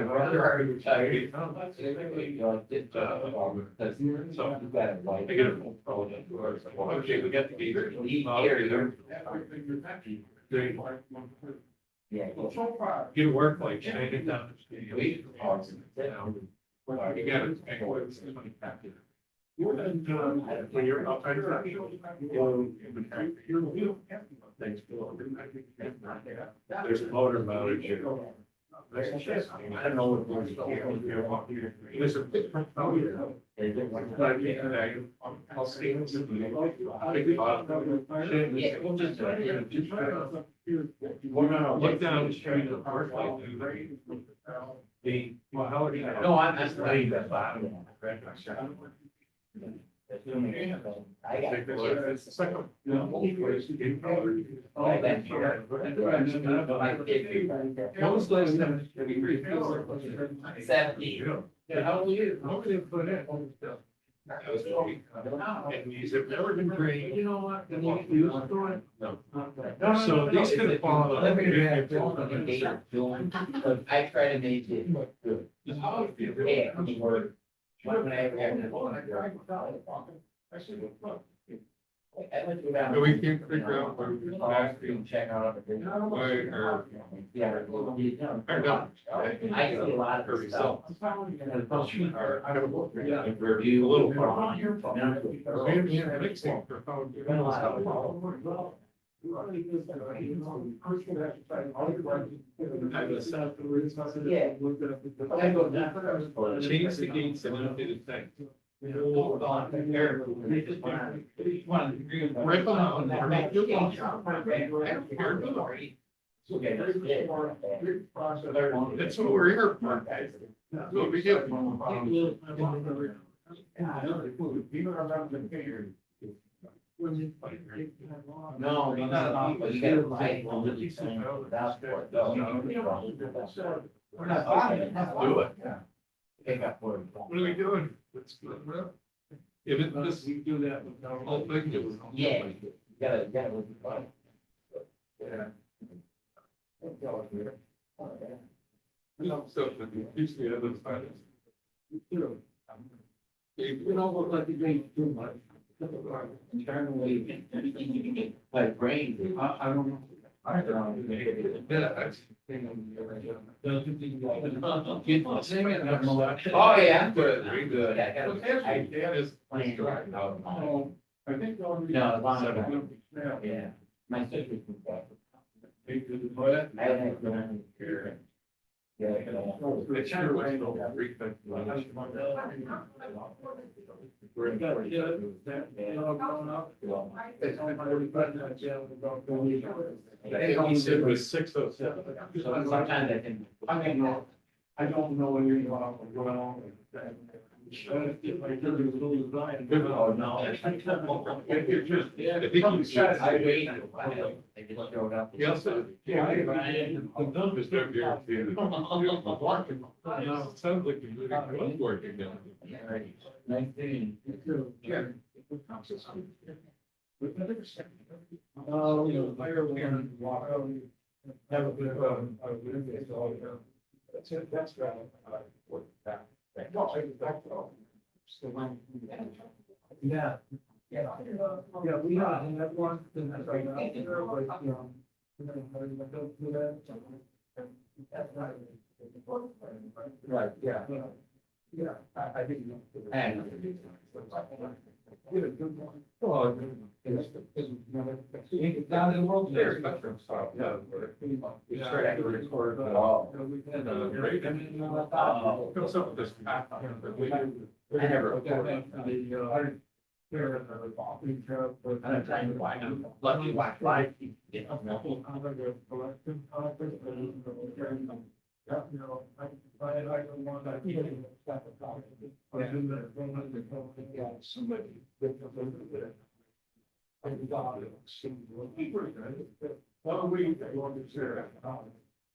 brother retired. So I get a phone call. Okay, we got the gate. Yeah. Get a work like change it down. You got it. When you're outside. There's a motor mounted here. I don't know what. There's a different. I'll see. Look down the street of the, well, how would you? No, I'm not saying that. I got it. It's the second. Those last times, we 70. Yeah, how will you? Nobody put in. That was funny. And these have never been trained. You know what? Then you use for it? No. So these could have fallen. I try to make it good. Yeah, I mean, we're. So we can't figure out where we're asking. Check out. Why or. Yeah. I see a lot of stuff. I have a book. Review a little. Yeah. Change the gates and updated things. Rip them out and make new ones. That's what we're here for. That's what we do. No, but you gotta fight. We're not. Do it. Pick up for it. What are we doing? Let's go. Well, if it just, we do that with our whole thing. It was. Yeah. Gotta. Yeah. So, usually other side is. You know, look like you drink too much. Internally, my brain. I don't know. Yeah, that's. Oh, yeah. Good. Very good. Yeah, I gotta. That is. Plan. I think. No, long. Yeah. My sister's from that. I don't have to here. Yeah. It's your way, though. It was 6:07. Sometimes I think. I don't know when you're going on. Oh, no. It's just, I think you said. I waited. They just showed up. Yes, sir. Yeah, the numbers don't guarantee it. Sounds like you're really working now. Nineteen. Oh, fire and water. Have a bit of, that's it, that's right. No, yeah. Yeah, we have one. Right, yeah. Yeah, I think. Give it good one. Oh, it's down in the World Series. Yeah. We start to record it all. What's up with this? I never recorded. I'm trying to watch, I'm lucky to watch live. You know.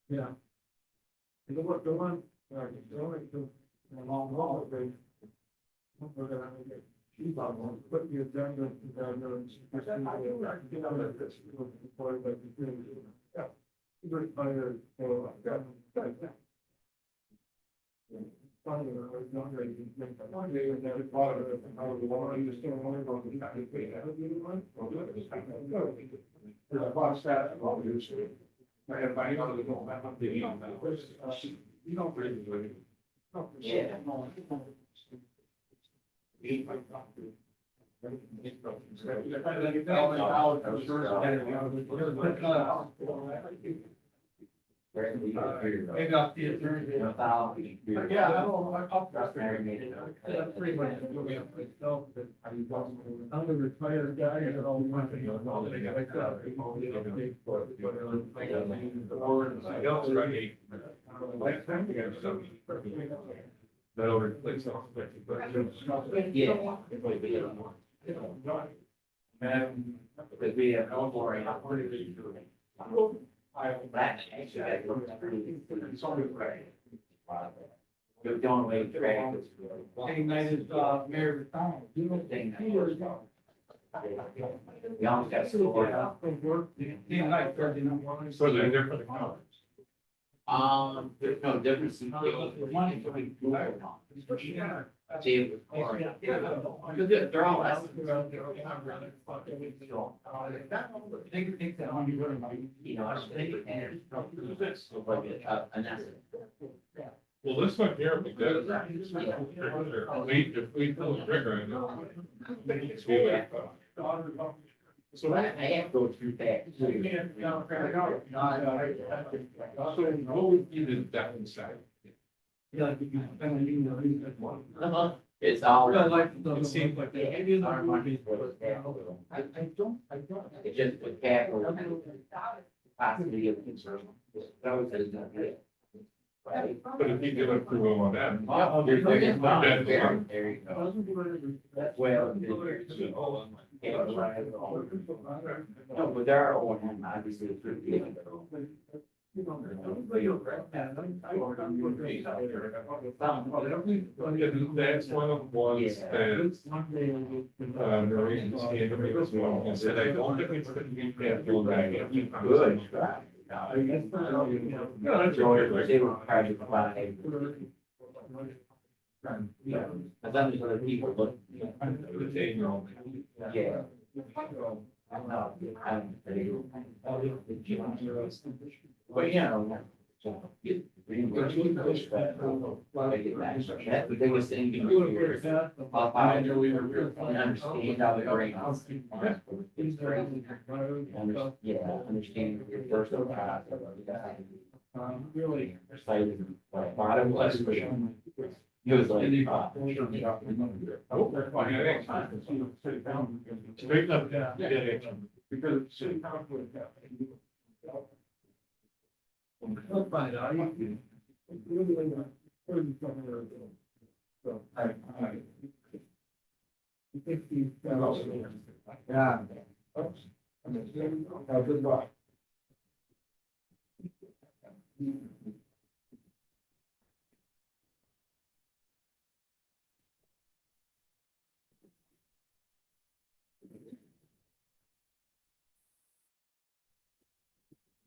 Yeah. You know what, the one, long haul, they. We're gonna get, she's not going to put the agenda. Yeah. Very tired, so I got. Finally, I was not ready to make that one day, and never thought of it, I was wondering, just don't worry about the kind of thing, I don't even mind. I watched that, all the issue. I had my other little, I'm not digging on that. You don't really. Yeah. Maybe I'll see it during the. Yeah, I don't know, I talked about that. Pretty much. I'm a retired guy and all my things. That'll replace all. Yeah. And. Because we have no more. That actually, I don't agree. You're going away to track. Hey, night is, Mayor Tom. You know, Thing. 2 years ago. We almost got scored. So they're there for the college. There's no difference in the money between Google and all. See, it was scoring. Because they're all less. You know, I was thinking, and it's like an estimate. Well, this one here, we did. If we pull the trigger. So I have to go through that. So what would be the depth inside? It's all. It seems like. Our money was capital. It's just with capital. Possibly of concern. That was it. Right? But if you give approval on that. There you go. Well. No, but there are one, obviously. That's one of the ones that, Marine came to me this morning and said, I don't think it's gonna be capital. Good. They were hard to find. Yeah, I thought there's other people look. Yeah. No, I'm. But yeah. That's the biggest thing. You know, understand how the brain. Yeah, understanding your first. Really excited. Bottom was. He was like. Because city council. Let's find out. So, yeah. Good luck.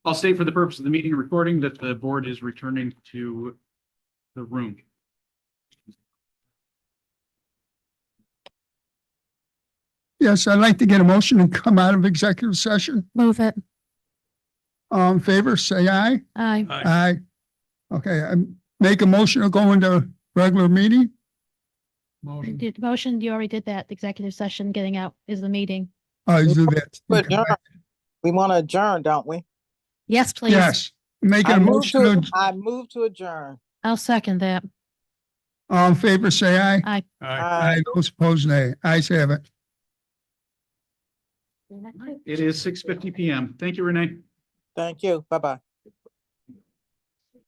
I'll state for the purpose of the meeting recording that the board is returning to the room. Yes, I'd like to get a motion and come out of executive session. Move it. All in favor, say aye. Aye. Aye. Okay, I make a motion to go into regular meeting. Motion. Did motion, you already did that. The executive session getting out is the meeting. I do that. Adjourn. We want to adjourn, don't we? Yes, please. Yes, make a I move motion. to, to- I move to adjourn. I'll second that. All in favor, say aye. Aye. Aye, those opposed, nay. Ayes have it. It is 6:50 PM. Thank you, Renee. Thank you. Bye-bye.